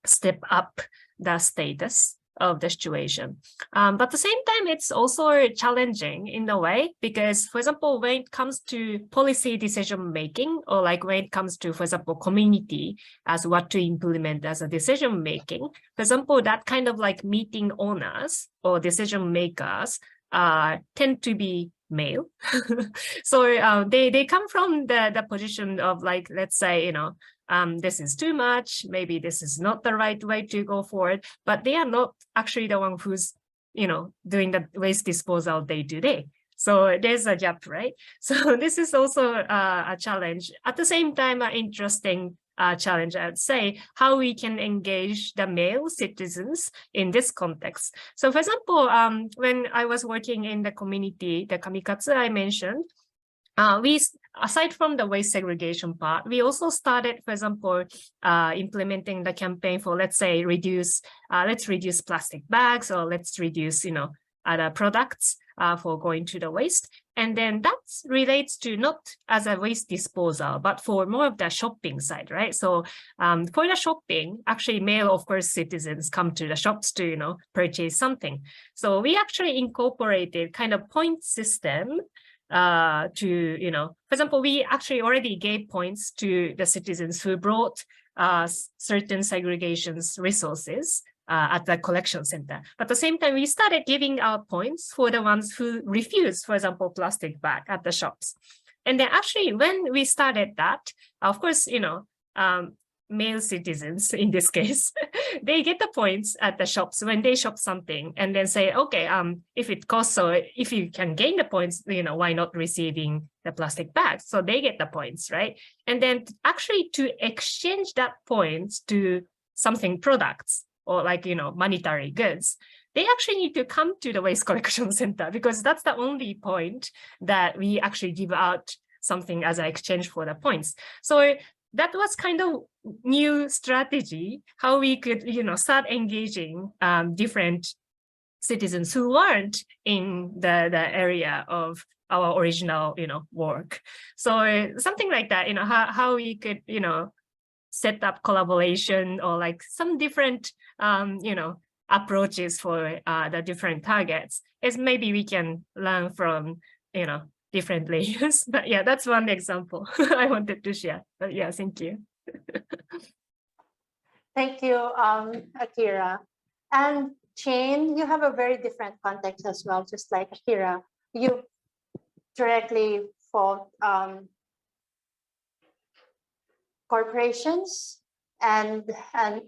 step up the status of the situation. But at the same time, it's also challenging in a way, because, for example, when it comes to policy decision making, or like when it comes to, for example, community as what to implement as a decision making, for example, that kind of like meeting owners or decision makers tend to be male. So they come from the position of like, let's say, you know, this is too much, maybe this is not the right way to go forward, but they are not actually the one who's, you know, doing the waste disposal day to day. So there's a gap, right? So this is also a challenge. At the same time, an interesting challenge, I'd say, how we can engage the male citizens in this context. So for example, when I was working in the community, the kamikatsu I mentioned, we, aside from the waste segregation part, we also started, for example, implementing the campaign for, let's say, let's reduce plastic bags, or let's reduce, you know, other products for going to the waste. And then that relates to not as a waste disposal, but for more of the shopping side, right? So for the shopping, actually male, of course, citizens come to the shops to, you know, purchase something. So we actually incorporated kind of point system to, you know, for example, we actually already gave points to the citizens who brought certain segregations resources at the collection center. But at the same time, we started giving out points for the ones who refuse, for example, plastic bag at the shops. And then actually, when we started that, of course, you know, male citizens in this case, they get the points at the shops when they shop something and then say, okay, if it costs, so if you can gain the points, you know, why not receiving the plastic bags? So they get the points, right? And then actually to exchange that points to something products or like, you know, monetary goods, they actually need to come to the waste collection center because that's the only point that we actually give out something as an exchange for the points. So that was kind of new strategy, how we could, you know, start engaging different citizens who weren't in the area of our original, you know, work. So something like that, you know, how we could, you know, set up collaboration or like some different, you know, approaches for the different targets is maybe we can learn from, you know, different layers. But yeah, that's one example I wanted to share. But yeah, thank you. Thank you, Akira. And Jane, you have a very different context as well, just like Akira. You directly fought corporations and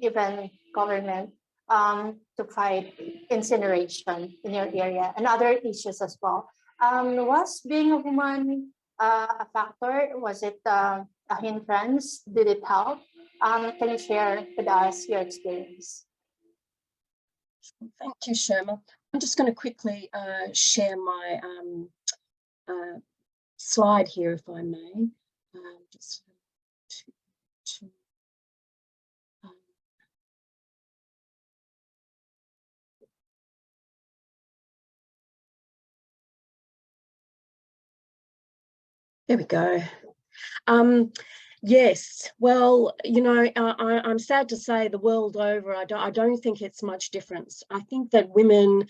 even government to fight incineration in your area and other issues as well. Was being a woman a factor? Was it a hindrance? Did it help? Can you share with us your experience? Thank you, Sherma. I'm just going to quickly share my slide here, if I may. There we go. Yes, well, you know, I'm sad to say the world over, I don't think it's much difference. I think that women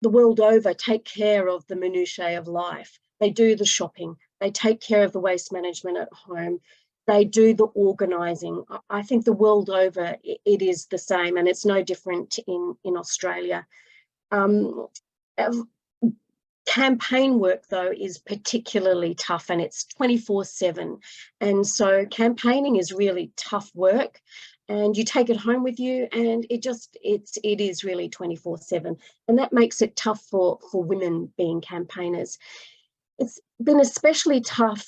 the world over take care of the minutiae of life. They do the shopping, they take care of the waste management at home, they do the organising. I think the world over it is the same, and it's no different in Australia. Campaign work, though, is particularly tough, and it's 24/7. And so campaigning is really tough work, and you take it home with you, and it is really 24/7. And that makes it tough for women being campaigners. It's been especially tough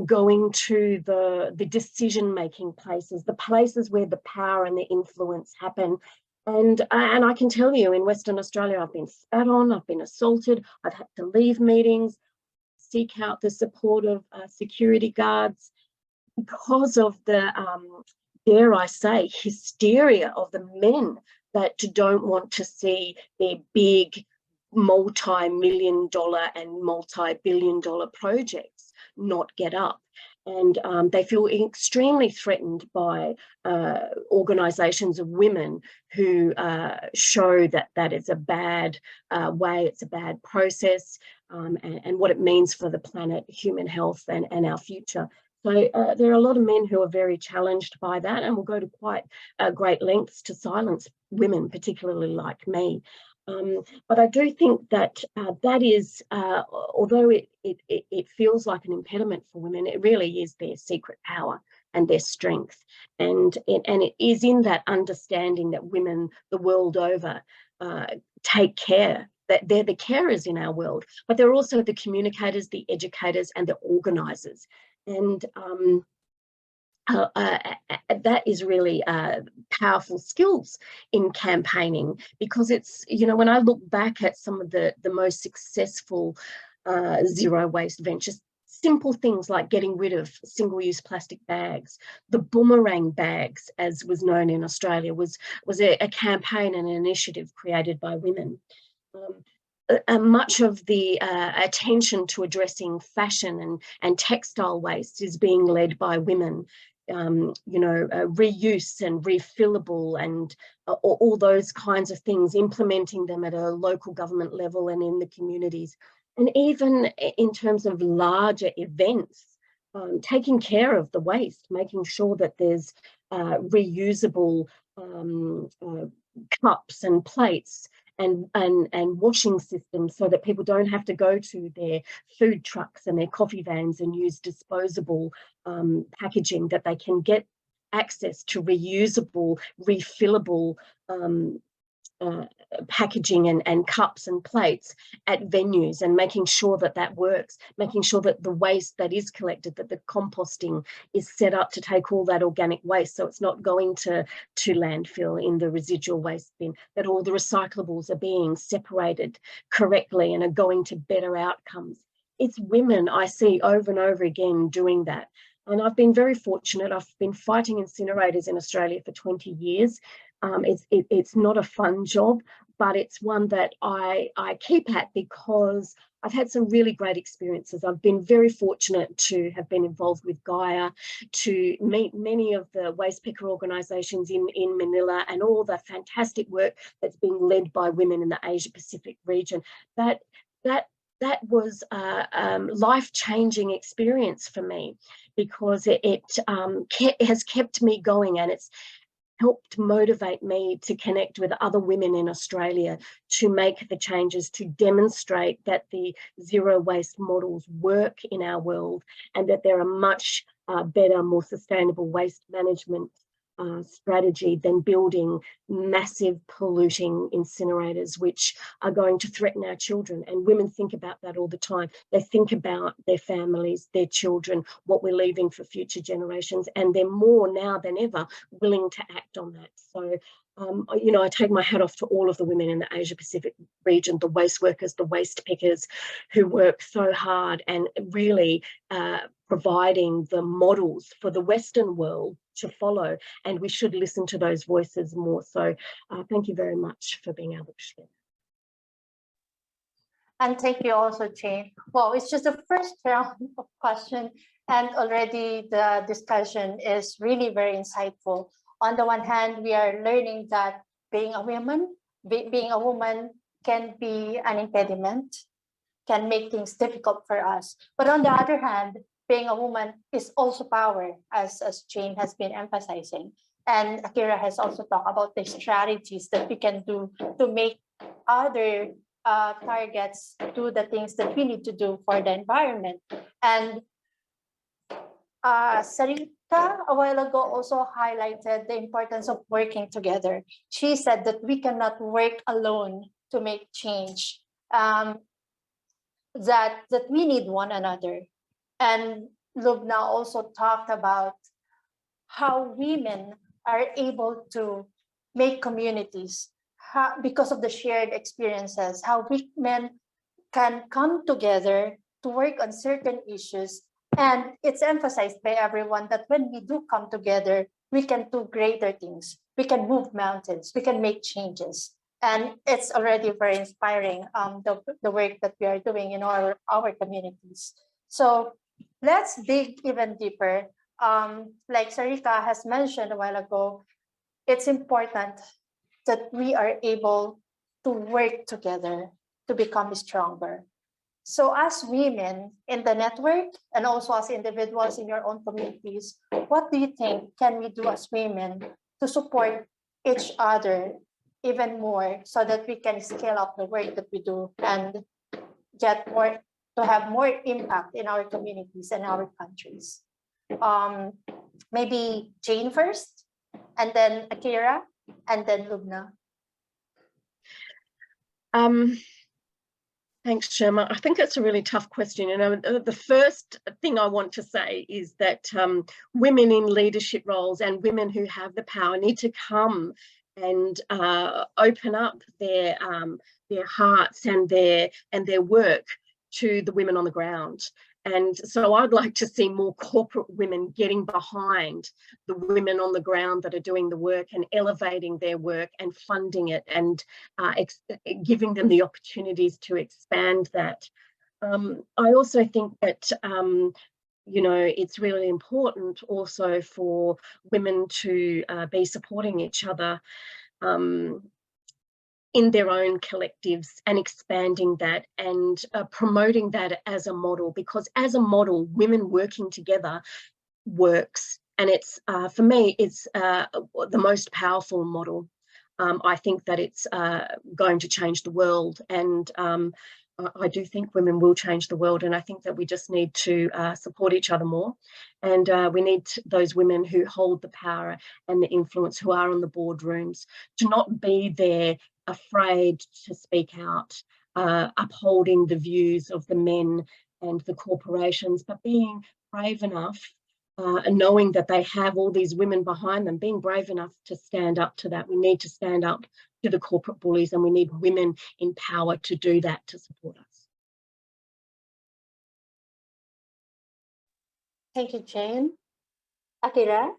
going to the decision-making places, the places where the power and the influence happen. And I can tell you, in Western Australia, I've been spat on, I've been assaulted, I've had to leave meetings, seek out the support of security guards because of the, dare I say, hysteria of the men that don't want to see their big multi-million-dollar and multi-billion-dollar projects not get up. And they feel extremely threatened by organisations of women who show that it's a bad way, it's a bad process, and what it means for the planet, human health, and our future. So there are a lot of men who are very challenged by that and will go to quite great lengths to silence women, particularly like me. But I do think that that is, although it feels like an impediment for women, it really is their secret power and their strength. And it is in that understanding that women the world over take care, that they're the carers in our world, but they're also the communicators, the educators, and the organisers. And that is really powerful skills in campaigning, because it's, you know, when I look back at some of the most successful zero waste ventures, simple things like getting rid of single-use plastic bags, the boomerang bags, as was known in Australia, was a campaign and an initiative created by women. much of the attention to addressing fashion and textile waste is being led by women. Reuse and refillable and all those kinds of things, implementing them at a local government level and in the communities. And even in terms of larger events, taking care of the waste, making sure that there's reusable cups and plates and washing systems so that people don't have to go to their food trucks and their coffee vans and use disposable packaging, that they can get access to reusable, refillable packaging and cups and plates at venues, and making sure that that works, making sure that the waste that is collected, that the composting is set up to take all that organic waste, so it's not going to landfill in the residual waste bin, that all the recyclables are being separated correctly and are going to better outcomes. It's women I see over and over again doing that. And I've been very fortunate. I've been fighting incinerators in Australia for 20 years. It's not a fun job, but it's one that I keep at because I've had some really great experiences. I've been very fortunate to have been involved with Gaia, to meet many of the waste picker organisations in Manila, and all the fantastic work that's being led by women in the Asia Pacific region. That was a life-changing experience for me, because it has kept me going, and it's helped motivate me to connect with other women in Australia to make the changes, to demonstrate that the zero waste models work in our world, and that there are much better, more sustainable waste management strategy than building massive polluting incinerators which are going to threaten our children. And women think about that all the time. They think about their families, their children, what we're leaving for future generations, and they're more now than ever willing to act on that. So I take my hat off to all of the women in the Asia Pacific region, the waste workers, the waste pickers, who work so hard and really providing the models for the Western world to follow. And we should listen to those voices more. So thank you very much for being able to share. And thank you also, Jane. Well, it's just the first round of questions, and already the discussion is really very insightful. On the one hand, we are learning that being a woman can be an impediment, can make things difficult for us. But on the other hand, being a woman is also power, as Jane has been emphasizing. And Akira has also talked about the strategies that we can do to make other targets do the things that we need to do for the environment. And Sarika a while ago also highlighted the importance of working together. She said that we cannot work alone to make change, that we need one another. And Lubna also talked about how women are able to make communities because of the shared experiences, how women can come together to work on certain issues. And it's emphasized by everyone that when we do come together, we can do greater things. We can move mountains, we can make changes. And it's already very inspiring, the work that we are doing in our communities. So let's dig even deeper. Like Sarika has mentioned a while ago, it's important that we are able to work together to become stronger. So as women in the network, and also as individuals in your own communities, what do you think can we do as women to support each other even more, so that we can scale up the work that we do and get more, to have more impact in our communities and our countries? Maybe Jane first, and then Akira, and then Lubna. Thanks, Sherma. I think it's a really tough question. The first thing I want to say is that women in leadership roles and women who have the power need to come and open up their hearts and their work to the women on the ground. And so I'd like to see more corporate women getting behind the women on the ground that are doing the work and elevating their work and funding it and giving them the opportunities to expand that. I also think that it's really important also for women to be supporting each other in their own collectives and expanding that and promoting that as a model, because as a model, women working together works. And it's, for me, it's the most powerful model. I think that it's going to change the world, and I do think women will change the world, and I think that we just need to support each other more, and we need those women who hold the power and the influence, who are in the boardrooms, to not be there afraid to speak out, upholding the views of the men and the corporations, but being brave enough and knowing that they have all these women behind them, being brave enough to stand up to that. We need to stand up to the corporate bullies, and we need women in power to do that, to support us. Thank you, Jane. Akira?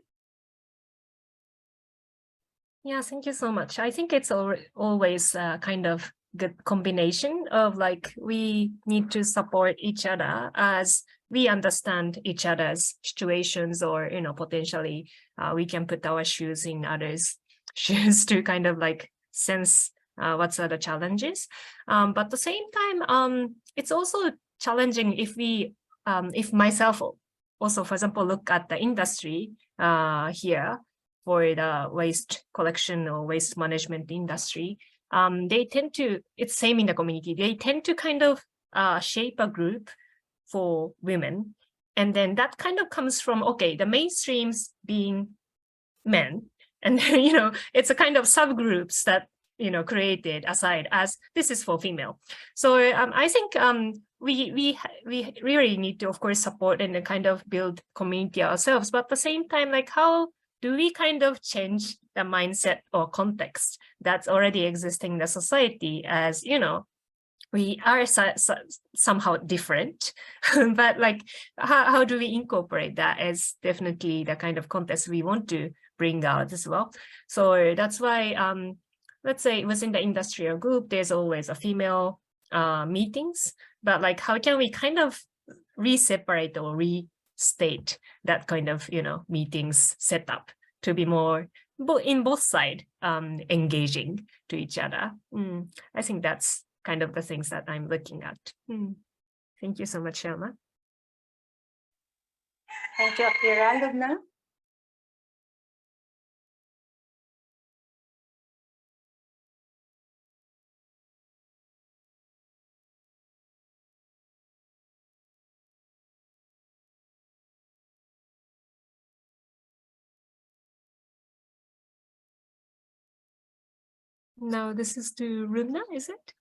Yeah, thank you so much. I think it's always kind of good combination of like, we need to support each other as we understand each other's situations, or, potentially we can put our shoes in others' shoes to kind of like sense what's the challenges. But at the same time, it's also challenging if we, if myself also, for example, look at the industry here for the waste collection or waste management industry, they tend to, it's same in the community, they tend to kind of shape a group for women. And then that kind of comes from, okay, the mainstreams being men. And then, it's a kind of subgroups that, created aside as this is for female. So I think we really need to, of course, support and then kind of build community ourselves. But at the same time, like, how do we kind of change the mindset or context that's already existing in the society, as, we are somehow different, but like, how do we incorporate that as definitely the kind of context we want to bring out as well? So that's why, let's say within the industrial group, there's always a female meetings, but like, how can we kind of re-separate or restate that kind of, meetings set up to be more in both sides engaging to each other? I think that's kind of the things that I'm looking at. Thank you so much, Sherma. Thank you, Akira. Lubna? No, this is to Lubna, is it?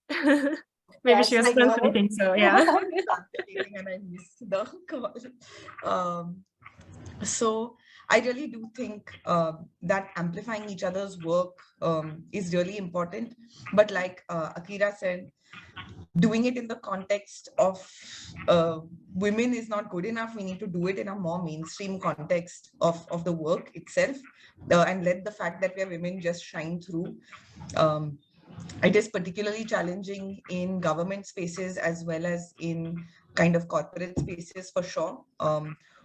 Maybe Yes, she was I know. translating, so yeah. And I missed the call. So I really do think that amplifying each other's work is really important. But like Akira said, doing it in the context of women is not good enough. We need to do it in a more mainstream context of the work itself, and let the fact that we are women just shine through. It is particularly challenging in government spaces as well as in kind of corporate spaces, for sure.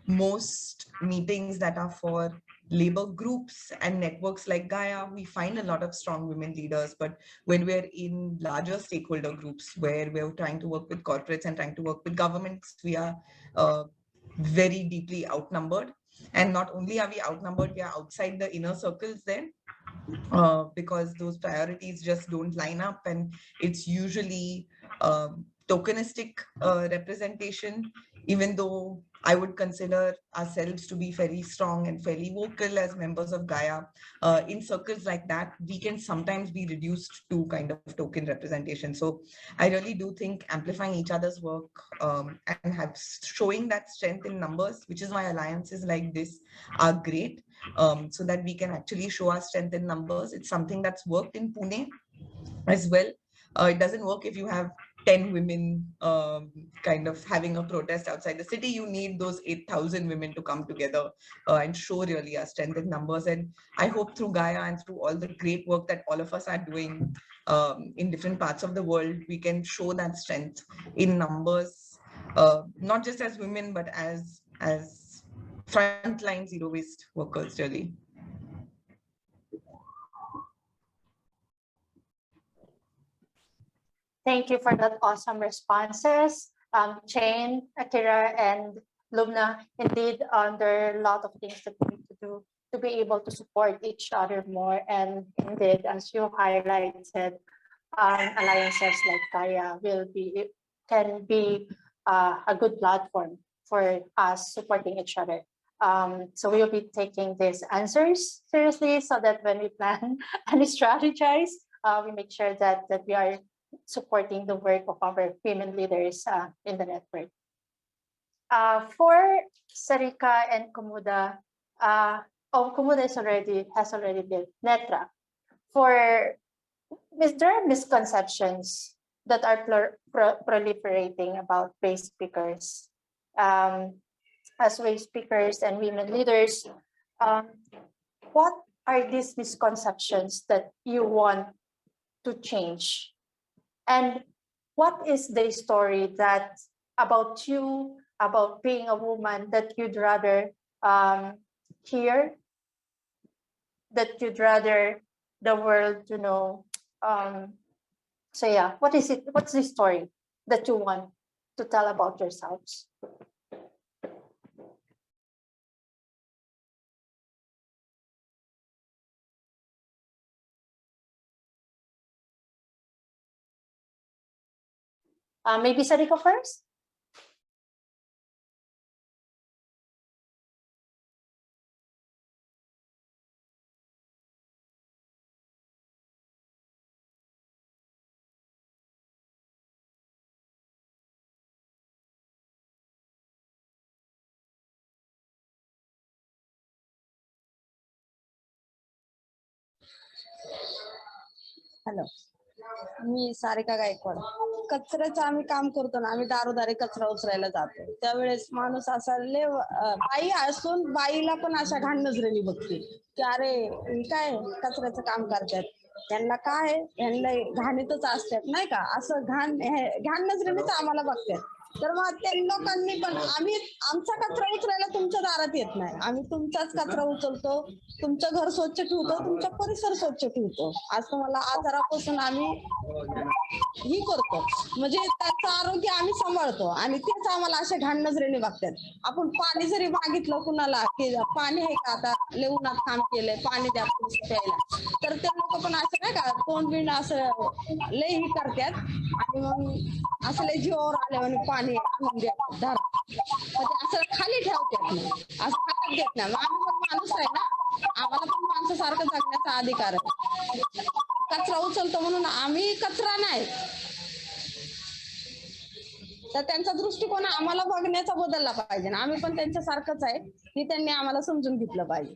Most meetings that are for labor groups and networks like Gaia, we find a lot of strong women leaders. But when we're in larger stakeholder groups where we're trying to work with corporates and trying to work with governments, we are very deeply outnumbered. And not only are we outnumbered, we are outside the inner circles there. Because those priorities just don't line up, and it's usually tokenistic representation, even though I would consider ourselves to be very strong and fairly vocal as members of Gaia. In circles like that, we can sometimes be reduced to kind of token representation. So I really do think amplifying each other's work and showing that strength in numbers, which is why alliances like this are great, so that we can actually show our strength in numbers. It's something that's worked in Pune as well. It doesn't work if you have 10 women kind of having a protest outside the city. You need those 8,000 women to come together and show really our strength in numbers. And I hope through Gaia and through all the great work that all of us are doing in different parts of the world, we can show that strength in numbers, not just as women, but as frontline zero waste workers, really. Thank you for that awesome responses, Jane, Akira, and Lubna. Indeed, there are a lot of things that we need to do to be able to support each other more. And indeed, as you highlighted, alliances like Gaia can be a good platform for us supporting each other. So we will be taking these answers seriously so that when we plan and strategize, we make sure that we are supporting the work of our women leaders in the network. For Sarika and Kumuda, Kumuda has already been Nethra. For there are misconceptions that are proliferating about waste speakers. As waste speakers and women leaders, what are these misconceptions that you want to change? And what is the story that about you, about being a woman, that you'd rather hear, that you'd rather the world to know? So yeah, what is it? What's the story that you want to tell about yourselves? Maybe Sarika first? Hello, मी सारिका गायकवाड. कचऱ्याचं आम्ही काम करतो ना, आम्ही दारोदारी कचरा उचलायला जातो. त्यावेळेस माणूस असा बाई असून बाईला पण अशा घाण नजरेने बघते की अरे काय कचऱ्याचं काम करतात, त्यांना काय, यांना घाणीतच असतात नाही का, असं घाण नजरेनेच आम्हाला बघतात. तर मग त्या लोकांनी पण आमचा कचरा उचलायला तुमच्या दारात येत नाही, आम्ही तुमचाच कचरा उचलतो, तुमचं घर स्वच्छ ठेवतो, तुमचा परिसर स्वच्छ ठेवतो. असं मला आजारापासून आम्ही ही करतो, म्हणजे त्याचं आरोग्य आम्ही सांभाळतो. आणि तेच आम्हाला अशा घाण नजरेने बघतात. आपण पाणी जरी मागितलं कुणाला की पाणी आहे का, आता लय उन्हात काम केलंय, पाणी द्या प्यायला, तर ते लोक पण असं नाही का तोंड बिंड असं लय ही करतात आणि मग असं लय जीवावर आल्यावर पाणी आणून देतात दारात, मग ते असं खाली ठेवतात नाही, असं हातात देत नाही. आम्ही पण माणूस आहे ना, आम्हाला पण माणसासारखं जगण्याचा अधिकार आहे. कचरा उचलतो म्हणून आम्ही कचरा नाही, तर त्यांचा दृष्टिकोन आम्हाला बघण्याचा बदलला पाहिजे. आम्ही पण त्यांच्यासारखंच आहे, की त्यांनी आम्हाला समजून घेतलं पाहिजे.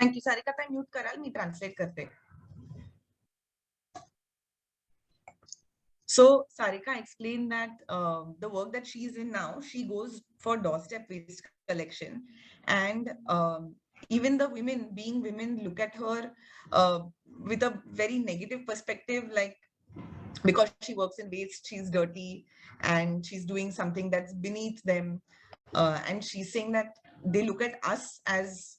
थँक्यू. सारिका ताई म्यूट कराल, मी ट्रान्सलेट करते. So Sarika explained that the work that she's in now, she goes for doorstep waste collection, and even the women, being women, look at her with a very negative perspective, like because she works in waste, she's dirty and she's doing something that's beneath them. And she's saying that they look at us as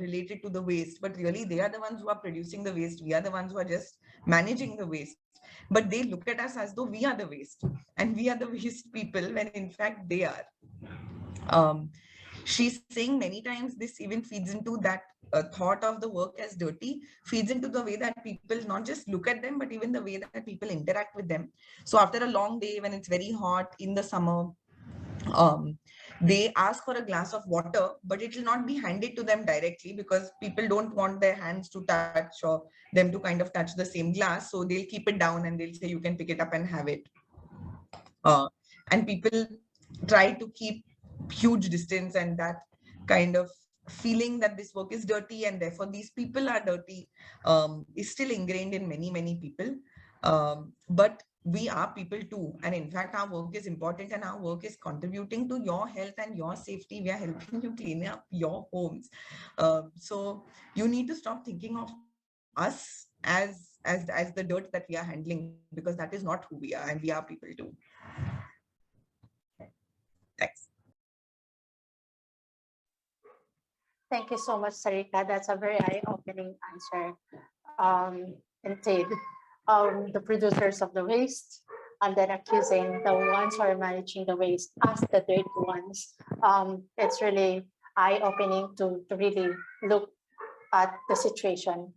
related to the waste, but really they are the ones who are producing the waste. We are the ones who are just managing the waste. But they look at us as though we are the waste and we are the waste people, when in fact they are. She's saying many times this even feeds into that thought of the work as dirty, feeds into the way that people not just look at them, but even the way that people interact with them. So after a long day, when it's very hot in the summer, they ask for a glass of water, but it will not be handed to them directly because people don't want their hands to touch or them to kind of touch the same glass. So they'll keep it down and they'll say, you can pick it up and have it. And people try to keep huge distance, and that kind of feeling that this work is dirty and therefore these people are dirty is still ingrained in many people. But we are people too, and in fact our work is important and our work is contributing to your health and your safety. We are helping you clean up your homes. So you need to stop thinking of us as the dirt that we are handling, because that is not who we are, and we are people too. Thanks. Thank you so much, Sarika. That's a very eye-opening answer. Indeed, the producers of the waste, and then accusing the ones who are managing the waste as the dirty ones. It's really eye-opening to really look at the situation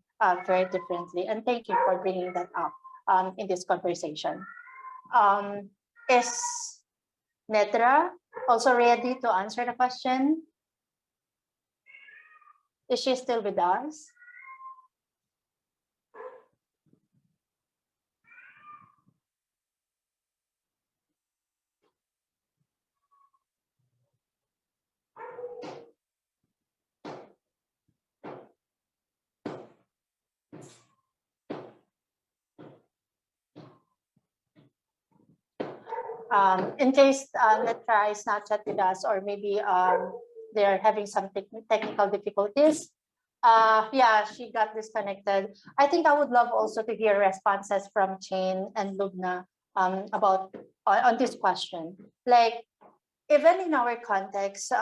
very differently. And thank you for bringing that up in this conversation. Is Nethra also ready to answer the question? Is she still with us? In case Nethra is not chat with us, or maybe they're having some technical difficulties. Yeah, she got disconnected. I think I would love also to hear responses from Jane and Lubna about on this question. Like, even in our context,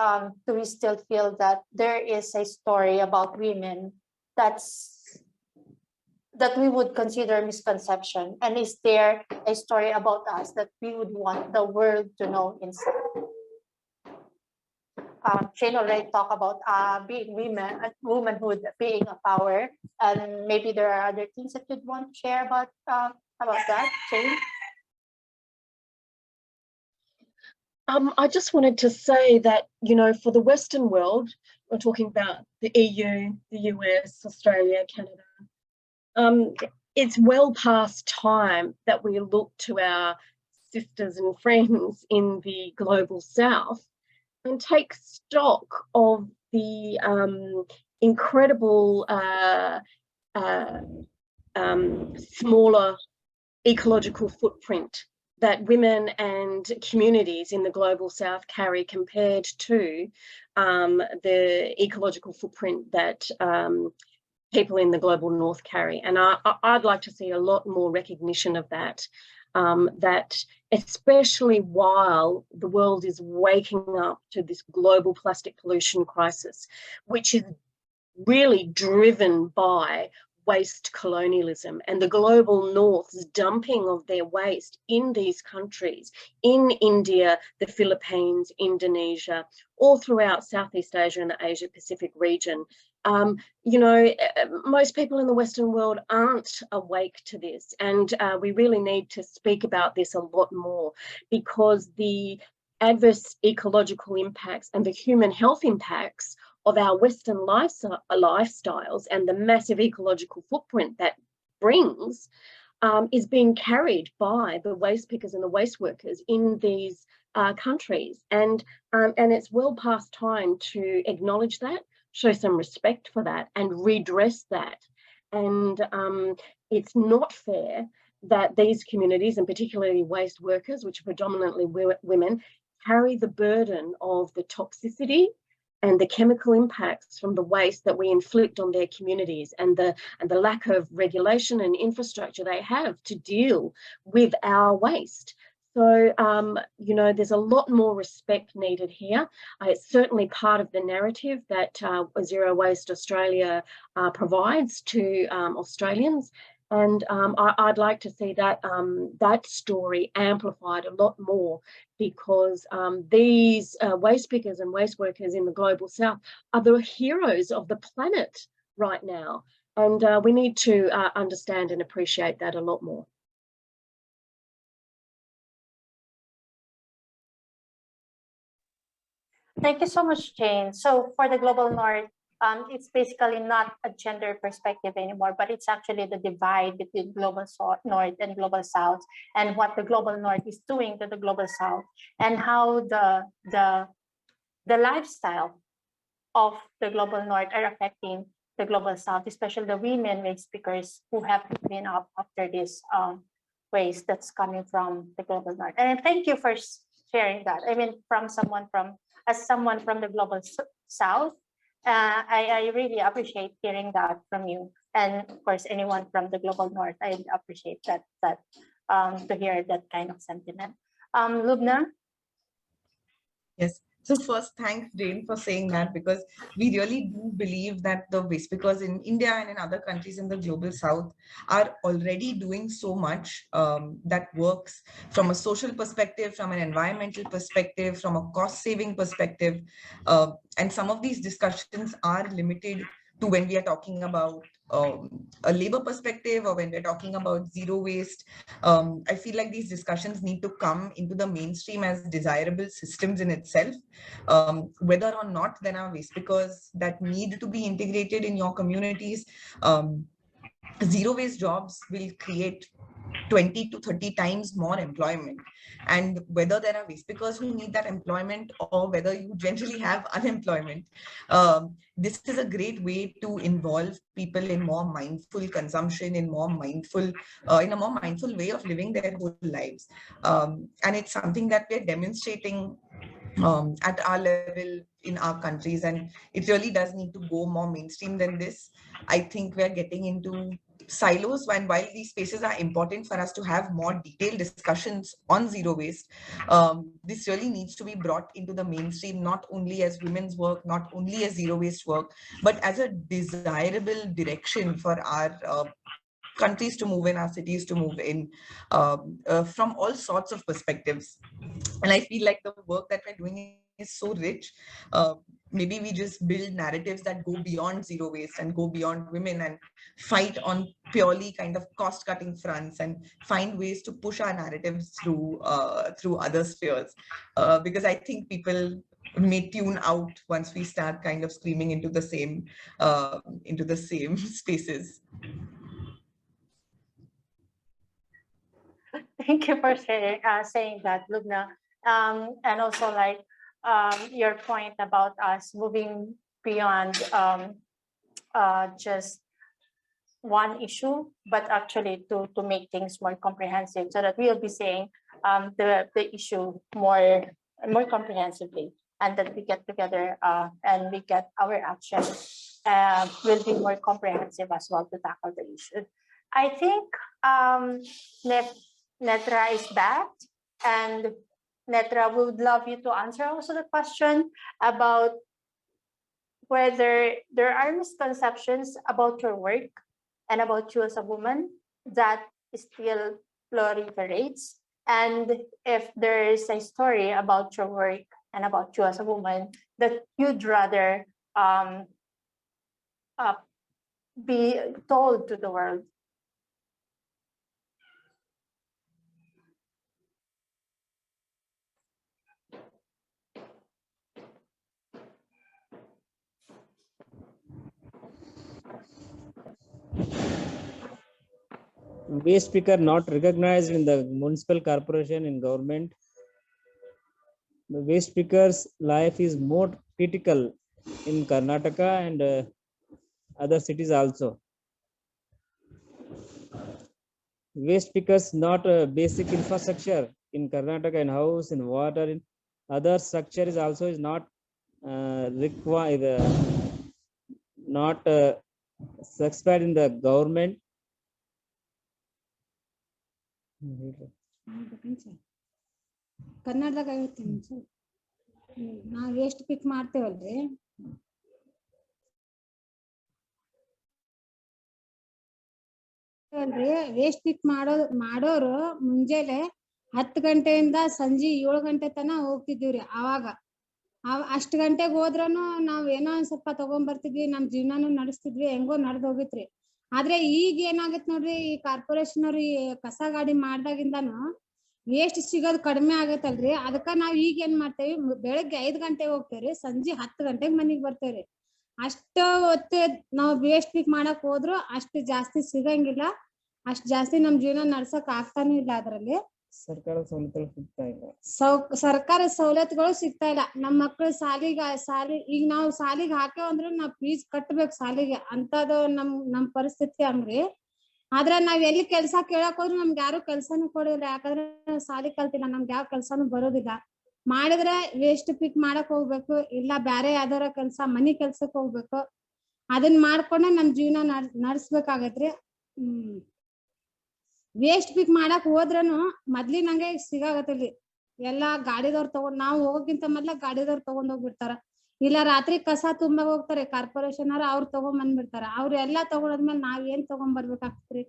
do we still feel that there is a story about women that we would consider misconception? And is there a story about us that we would want the world to know instead? Jane already talked about being womanhood being a power, and maybe there are other things that you'd want to share about that, Jane? I just wanted to say that, you know, for the Western world, we're talking about the EU, the US, Australia, Canada. It's well past time that we look to our sisters and friends in the global South and take stock of the incredible smaller ecological footprint that women and communities in the global South carry compared to the ecological footprint that people in the global North carry. And I'd like to see a lot more recognition of that, that especially while the world is waking up to this global plastic pollution crisis, which is really driven by waste colonialism and the global North's dumping of their waste in these countries, in India, the Philippines, Indonesia, all throughout Southeast Asia and the Asia Pacific region. You know, most people in the Western world aren't awake to this, and we really need to speak about this a lot more, because the adverse ecological impacts and the human health impacts of our Western lifestyles and the massive ecological footprint that brings is being carried by the waste pickers and the waste workers in these countries. And it's well past time to acknowledge that, show some respect for that, and redress that. And it's not fair that these communities, and particularly waste workers, which are predominantly women, carry the burden of the toxicity and the chemical impacts from the waste that we inflict on their communities, and the lack of regulation and infrastructure they have to deal with our waste. So, you know, there's a lot more respect needed here. It's certainly part of the narrative that Zero Waste Australia provides to Australians. And I'd like to see that that story amplified a lot more, because these waste pickers and waste workers in the global South are the heroes of the planet right now. And we need to understand and appreciate that a lot more. Thank you so much, Jane. So for the Global North, it's basically not a gender perspective anymore, but it's actually the divide between Global North and Global South, and what the Global North is doing to the Global South, and how the lifestyle of the global north are affecting the global south, especially the women waste speakers who have to clean up after this waste that's coming from the global north. And thank you for sharing that. I mean, as someone from the global south, I really appreciate hearing that from you. And of course, anyone from the global north, I appreciate that to hear that kind of sentiment. Lubna? Yes. So first, thanks, Jane, for saying that, because we really do believe that the waste pickers in India and in other countries in the global south are already doing so much that works from a social perspective, from an environmental perspective, from a cost-saving perspective. And some of these discussions are limited to when we are talking about a labor perspective or when we're talking about zero waste. I feel like these discussions need to come into the mainstream as desirable systems in itself. Whether or not there are waste pickers that need to be integrated in your communities, zero waste jobs will create 20 to 30 times more employment. And whether there are waste pickers who need that employment or whether you generally have unemployment, this is a great way to involve people in more mindful consumption, in a more mindful way of living their whole lives. And it's something that we're demonstrating at our level in our countries, and it really does need to go more mainstream than this. I think we're getting into silos, and while these spaces are important for us to have more detailed discussions on zero waste, this really needs to be brought into the mainstream, not only as women's work, not only as zero waste work, but as a desirable direction for our countries to move in, our cities to move in, from all sorts of perspectives. And I feel like the work that we're doing is so rich. Maybe we just build narratives that go beyond zero waste and go beyond women and fight on purely kind of cost-cutting fronts and find ways to push our narratives through other spheres. Because I think people may tune out once we start kind of screaming into the same spaces. Thank you for saying that, Lubna. And also like your point about us moving beyond just one issue, but actually to make things more comprehensive, so that we'll be saying the issue more comprehensively, and that we get together and we get our action will be more comprehensive as well to tackle the issue. I think Nethra is back, and Nethra, we would love you to answer also the question about whether there are misconceptions about your work and about you as a woman that still proliferates, and if there is a story about your work and about you as a woman that you'd rather be told to the world. Waste picker not recognized in the municipal corporation in government. The waste picker's life is more critical in Karnataka and other cities also. Waste pickers not basic infrastructure in Karnataka, in house, in water, in other structure is also not required, not specified in the government. ಕನ್ನಡದಾಗ ಹೇಳ್ತೀನಿ sir. ನಾವು waste ಪಿಕ್ ಮಾಡ್ತೇವಲ್ರಿ, waste ಪಿಕ್ ಮಾಡೋರು ಮುಂಜಾನೆ 10 ಗಂಟೆಯಿಂದ ಸಂಜೆ 7 ಗಂಟೆ ತನ ಹೋಗ್ತಿದ್ದೀವ್ರಿ. ಅವಾಗ ಅಷ್ಟ್ ಗಂಟೆಗೆ ಹೋದ್ರನು ನಾವ್ ಏನೋ ಒಂದ್ ಸ್ವಲ್ಪ ತಗೊಂಡ್ಬರ್ತಿದ್ವಿ, ನಮ್ ಜೀವನಾನು ನಡೆಸ್ತಿದ್ವಿ, ಹೆಂಗೋ ನಡ್ದ್ ಹೋಗಿತ್ರಿ. ಆದ್ರೆ ಈಗ ಏನಾಗತ್ ನೋಡ್ರಿ, ಈ ಕಾರ್ಪೊರೇಷನ್ ಅವ್ರು ಈ ಕಸ ಗಾಡಿ ಮಾಡ್ದಾಗಿಂದಾನು ವೇಸ್ಟ್ ಸಿಗೋದು ಕಡಿಮೆ ಆಗತ್ತಲ್ರಿ. ಅದಕ್ಕ ನಾವ್ ಈಗ ಏನ್ ಮಾಡ್ತೇವಿ, ಬೆಳಗ್ಗೆ 5 ಗಂಟೆಗೆ ಹೋಗ್ತೇವ್ರಿ, ಸಂಜೆ 10 ಗಂಟೆಗೆ ಮನಿಗ್ ಬರ್ತೇವ್ರಿ. ಅಷ್ಟ ಹೊತ್ತು ನಾವ್ ವೇಸ್ಟ್ ಪಿಕ್ ಮಾಡಕ್ ಹೋದ್ರು ಅಷ್ಟು ಜಾಸ್ತಿ ಸಿಗಂಗಿಲ್ಲ, ಅಷ್ಟ್ ಜಾಸ್ತಿ ನಮ್ ಜೀವನ ನಡ್ಸಕ್ ಆಗ್ತಾನು ಇಲ್ಲ ಅದ್ರಲ್ಲಿ. ಸರ್ಕಾರದ ಸವಲತ್ತುಗಳು ಸಿಗ್ತಾ ಇಲ್ಲ. ಸರ್ಕಾರ ಸವಲತ್ತುಗಳು ಸಿಗ್ತಾ ಇಲ್ಲ. ನಮ್ಮ ಮಕ್ಕಳು ಸಾಲಿ ಈಗ ನಾವು ಸಾಲಿಗೆ ಹಾಕೇವ್ ಅಂದ್ರೆ ನಾವ್ ಫೀಸ್ ಕಟ್ಬೇಕು ಸಾಲಿಗೆ, ಅಂತದು ನಮ್ ಪರಿಸ್ಥಿತಿ ಹಂಗ್ರಿ. ಆದ್ರೆ ನಾವ್ ಎಲ್ಲಿ ಕೆಲ್ಸ ಕೇಳಕ್ ಹೋದ್ರು ನಮ್ಗೆ ಯಾರು ಕೆಲ್ಸಾನು ಕೊಡೋದಿಲ್ಲ. ಯಾಕಂದ್ರೆ ಸಾಲಿ ಕಲ್ತಿಲ್ಲ, ನಮ್ಗೆ ಯಾವ ಕೆಲ್ಸಾನು ಬರೋದಿಲ್ಲ. ಮಾಡಿದ್ರೆ ವೇಸ್ಟ್ ಪಿಕ್ ಮಾಡಕ್ ಹೋಗ್ಬೇಕು, ಇಲ್ಲ ಬ್ಯಾರೆ ಯಾವ್ದಾರ ಕೆಲ್ಸ ಮನಿ ಕೆಲ್ಸಕ್ ಹೋಗ್ಬೇಕು. ಅದನ್ನ ಮಾಡ್ಕೊಂಡೆ ನಮ್ ಜೀವನ ನಡ್ಸ್ಬೇಕಾಗತ್ರಿ. ವೇಸ್ಟ್ ಪಿಕ್ ಮಾಡಕ್ ಹೋದ್ರನು ಮೊದ್ಲಿನಂಗೆ ಸಿಗಾಗತ್ತಿಲ್ಲಿ. ಎಲ್ಲಾ ಗಾಡಿದವ್ರು ತಗೊಂಡ್, ನಾವು ಹೋಗೋಕ್ಕಿಂತ ಮೊದ್ಲ ಗಾಡಿದವ್ರು ತಗೊಂಡ್ ಹೋಗ್ಬಿಡ್ತಾರ. ಇಲ್ಲ ರಾತ್ರಿ ಕಸ ತುಂಬ ಹೋಗ್ತಾರೆ ಕಾರ್ಪೊರೇಷನ್ ಅವ್ರು ತಗೊಂಡ್ ಬಂದ್ಬಿಡ್ತಾರ. ಅವ್ರು ಎಲ್ಲಾ ತಗೊಂಡಾದ್ಮೇಲೆ ನಾವ್ ಏನ್ ತಗೊಂಡ್ ಬರ್ಬೇಕಾಗ್ತದ್ರಿ?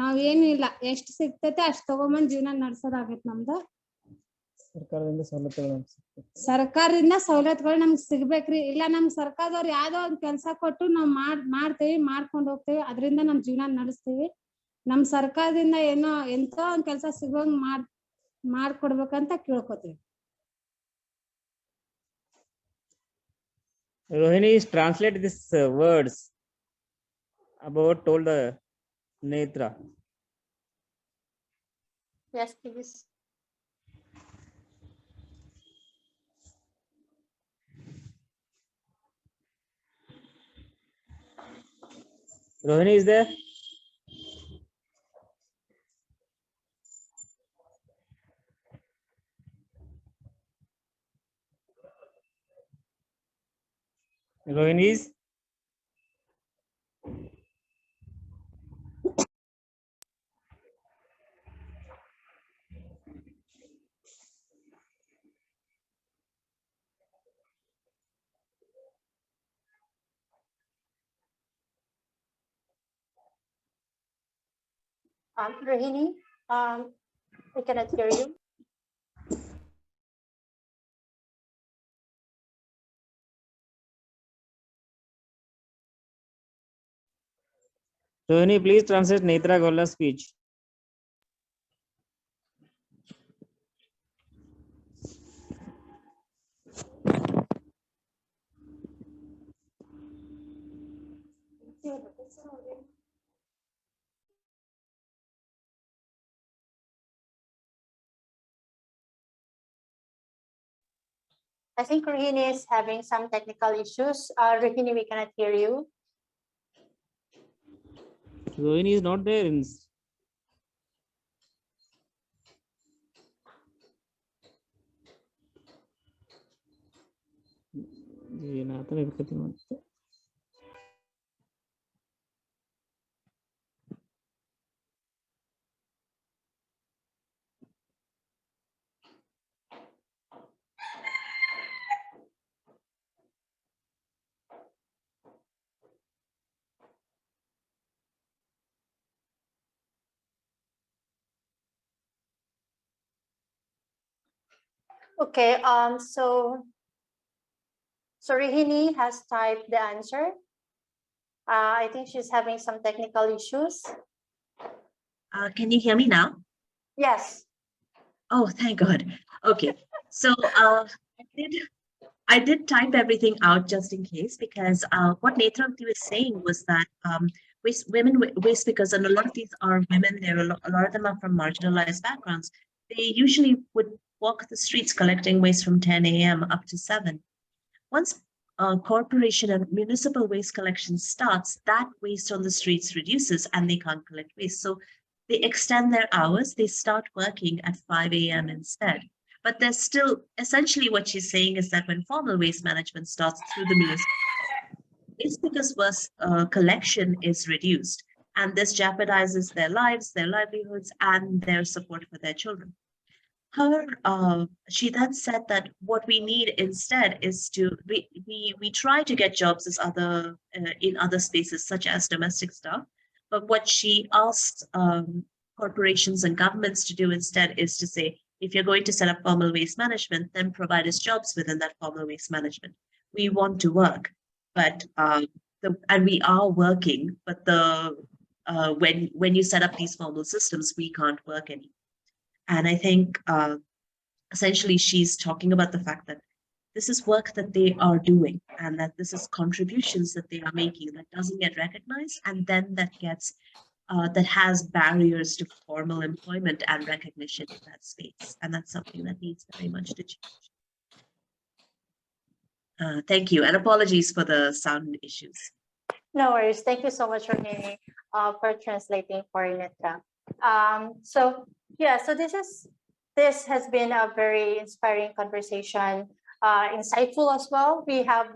ನಾವೇನು ಇಲ್ಲ, ಎಷ್ಟ್ ಸಿಗ್ತೈತೆ ಅಷ್ಟ್ ತಗೊಂಬಂದ್ ಜೀವನ ನಡ್ಸೋದಾಗೈತ್ ನಮ್ದು. ಸರ್ಕಾರದಿಂದ ಸವಲತ್ತುಗಳು ನಮ್ಗ್ ಸಿಗ್ಬೇಕ್ರಿ. ಇಲ್ಲ ನಮ್ ಸರ್ಕಾರದವ್ರು ಯಾವ್ದೋ ಒಂದ್ ಕೆಲ್ಸ ಕೊಟ್ಟು ನಾವ್ ಮಾಡ್ತೇವಿ, ಮಾಡ್ಕೊಂಡ್ ಹೋಗ್ತೇವಿ, ಅದರಿಂದ ನಮ್ ಜೀವನ ನಡೆಸ್ತೀವಿ. ನಮ್ ಸರ್ಕಾರದಿಂದ ಏನೋ ಎಂತೋ ಒಂದ್ ಕೆಲ್ಸ ಸಿಗೋಂಗ್ ಮಾಡ್ಕೊಡ್ಬೇಕಂತ ಕೇಳ್ಕೊತೀವಿ. Rohini is translate these words about told Nethra. Yes, please. Rohini is there? Rohini is? Rohini, we cannot hear you. Rohini, please translate Nethra Gollar's speech. I think Rohini is having some technical issues. Rohini, we cannot hear you. Rohini is not there in. Okay, so Rohini has typed the answer. I think she's having some technical issues. Can you hear me now? Yes. Oh, thank God. Okay, so I did type everything out just in case, because what Nethra was saying was that women waste pickers, and a lot of these are women. There are a lot of them are from marginalized backgrounds. They usually would walk the streets collecting waste from 10 a.m. up to 7. Once corporation and municipal waste collection starts, that waste on the streets reduces and they can't collect waste. So they extend their hours. They start working at 5 a.m. instead. But there's still, essentially what she's saying is that when formal waste management starts through the municipal, it's because collection is reduced. And this jeopardizes their lives, their livelihoods, and their support for their children. She then said that what we need instead is we try to get jobs as in other spaces, such as domestic staff. But what she asked corporations and governments to do instead is to say, if you're going to set up formal waste management, then provide us jobs within that formal waste management. We want to work, but and we are working, but when you set up these formal systems, we can't work anymore. And I think essentially she's talking about the fact that this is work that they are doing, and that this is contributions that they are making that doesn't get recognized, and then that gets that has barriers to formal employment and recognition in that space. And that's something that needs very much to change. Thank you, and apologies for the sound issues. No worries. Thank you so much, Romini, for translating for Nethra. So this has been a very inspiring conversation, insightful as well. We have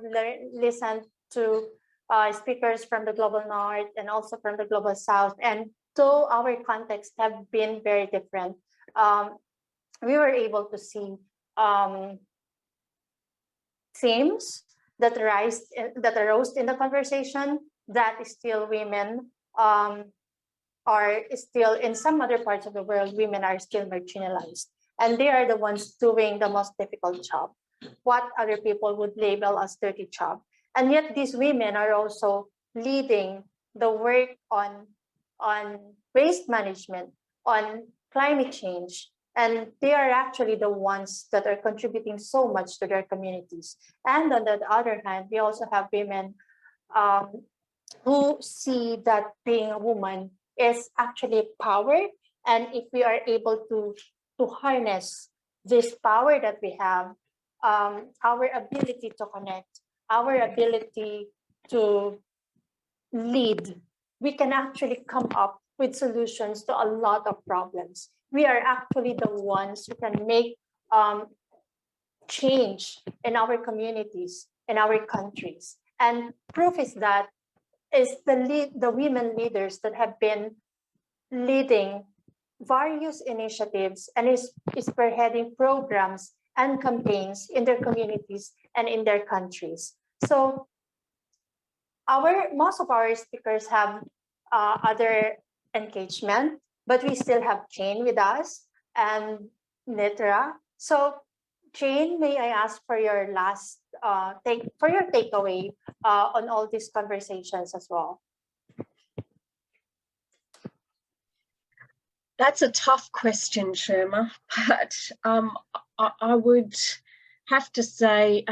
listened to speakers from the global north and also from the global south, and though our contexts have been very different, we were able to see themes that arose in the conversation, that still women are still, in some other parts of the world, women are still marginalized, and they are the ones doing the most difficult job, what other people would label as dirty job. And yet these women are also leading the work on waste management, on climate change, and they are actually the ones that are contributing so much to their communities. And on the other hand, we also have women who see that being a woman is actually power. And if we are able to harness this power that we have, our ability to connect, our ability to lead, we can actually come up with solutions to a lot of problems. We are actually the ones who can make change in our communities, in our countries. And proof is that is the women leaders that have been leading various initiatives and is spearheading programs and campaigns in their communities and in their countries. So most of our speakers have other engagement, but we still have Jane with us and Nethra. So Jane, may I ask for your last takeaway on all these conversations as well? That's a tough question, Sherma, but I would have to say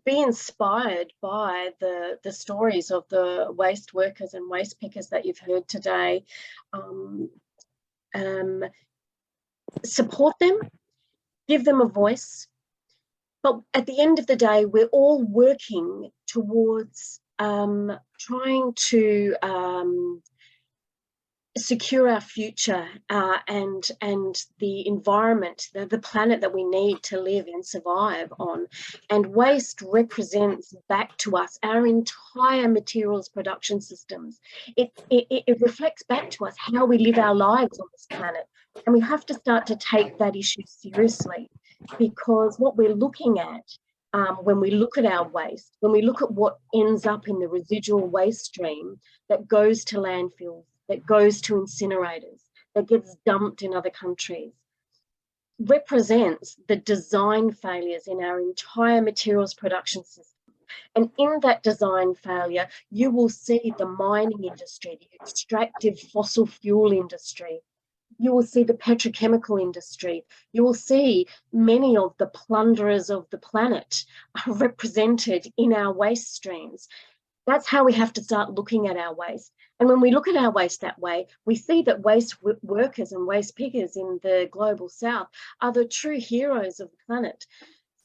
be inspired by the stories of the waste workers and waste pickers that you've heard today. Support them, give them a voice. But at the end of the day, we're all working towards trying to secure our future and the environment, the planet that we need to live and survive on. And waste represents back to us our entire materials production systems. It reflects back to us how we live our lives on this planet. And we have to start to take that issue seriously, because what we're looking at when we look at our waste, when we look at what ends up in the residual waste stream that goes to landfills, that goes to incinerators, that gets dumped in other countries, represents the design failures in our entire materials production system. And in that design failure, you will see the mining industry, the extractive fossil fuel industry. You will see the petrochemical industry. You will see many of the plunderers of the planet are represented in our waste streams. That's how we have to start looking at our waste. And when we look at our waste that way, we see that waste workers and waste pickers in the global south are the true heroes of the planet.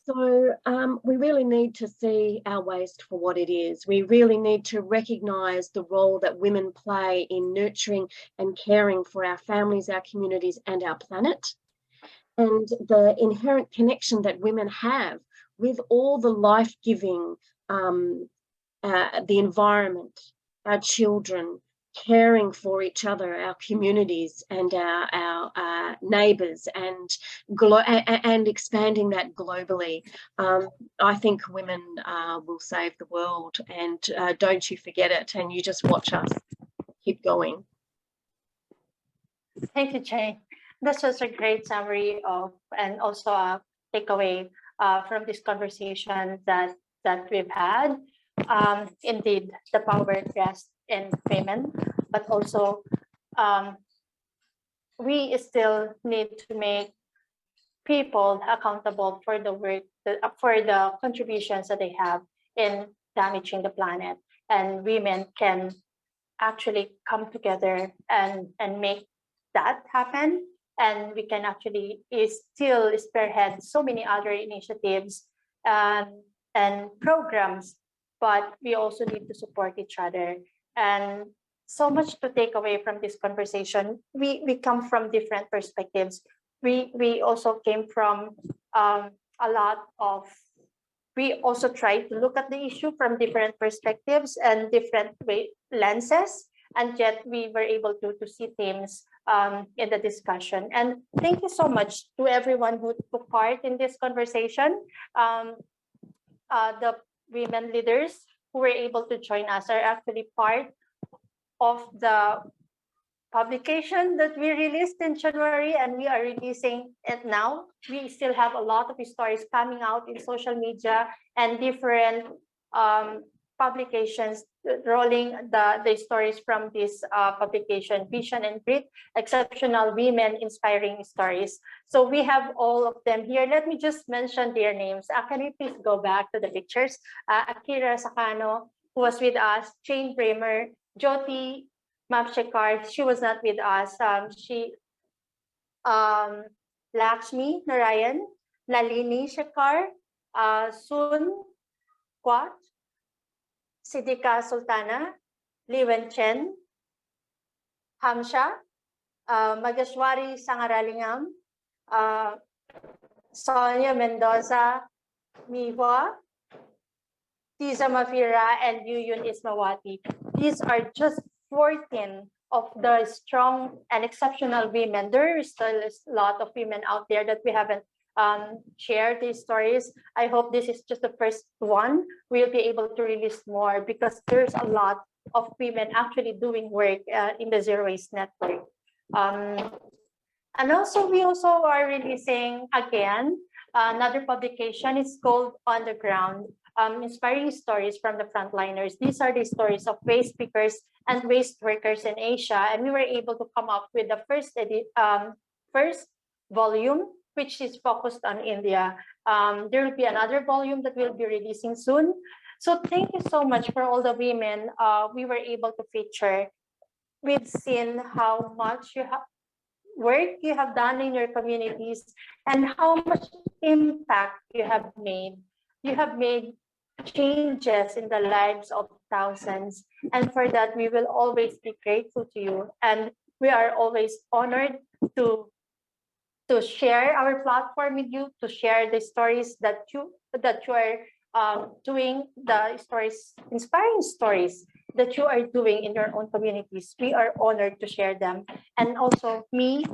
So we really need to see our waste for what it is. We really need to recognise the role that women play in nurturing and caring for our families, our communities and our planet, and the inherent connection that women have with all the life-giving, the environment, our children, caring for each other, our communities and our neighbours, and expanding that globally. I think women will save the world, and don't you forget it, and you just watch us keep going. Thank you, Jane. This was a great summary of, and also a takeaway from this conversation that we've had. Indeed, the power rests in women, but also we still need to make people accountable for the work, for the contributions that they have in damaging the planet. And women can actually come together and make that happen. And we can actually still spearhead so many other initiatives and programs, but we also need to support each other. And so much to take away from this conversation. We come from different perspectives. We also came from we also tried to look at the issue from different perspectives and different lenses, and yet we were able to see themes in the discussion. And thank you so much to everyone who took part in this conversation. The women leaders who were able to join us are actually part of the publication that we released in January, and we are releasing it now. We still have a lot of stories coming out in social media and different publications rolling the stories from this publication, Vision and Grit, Exceptional Women Inspiring Stories. So we have all of them here. Let me just mention their names. Can you please go back to the pictures? Akira Sakano, who was with us, Jane Bremmer, Jyoti Mapshekar, she was not with us. Lakshmi Narayan, Nalini Shekar, Sun Kwat, Sidika Sultana, Liwen Chen, Hamsha, Magashwari Sangaralingam, Sonia Mendoza, Miwa, Tiza Mafira, and Yuyun Ismawati. These are just 14 of the strong and exceptional women. There is still a lot of women out there that we haven't shared these stories. I hope this is just the first one. We'll be able to release more because there's a lot of women actually doing work in the Zero Waste Network. And also, we also are releasing again another publication. It's called On the Ground, Inspiring Stories from the Frontliners. These are the stories of waste pickers and waste workers in Asia. And we were able to come up with the first volume, which is focused on India. There will be another volume that we'll be releasing soon. So thank you so much for all the women we were able to feature. We've seen how much work you have done in your communities and how much impact you have made. You have made changes in the lives of thousands. And for that, we will always be grateful to you. And we are always honored to share our platform with you, to share the stories that you are doing, the stories, inspiring stories that you are doing in your own communities. We are honored to share them. And also me,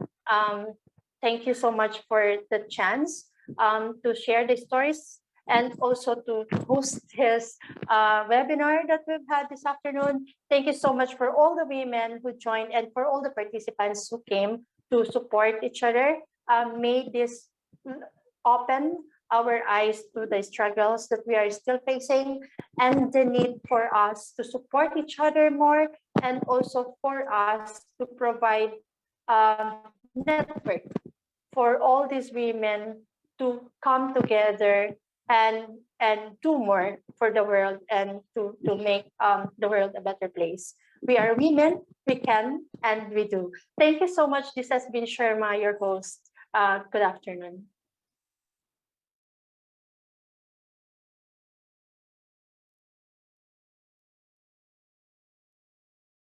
thank you so much for the chance to share the stories and also to host this webinar that we've had this afternoon. Thank you so much for all the women who joined and for all the participants who came to support each other. May this open our eyes to the struggles that we are still facing and the need for us to support each other more, and also for us to provide network for all these women to come together and do more for the world and to make the world a better place. We are women, we can, and we do. Thank you so much. This has been Sherma, your host. Good afternoon.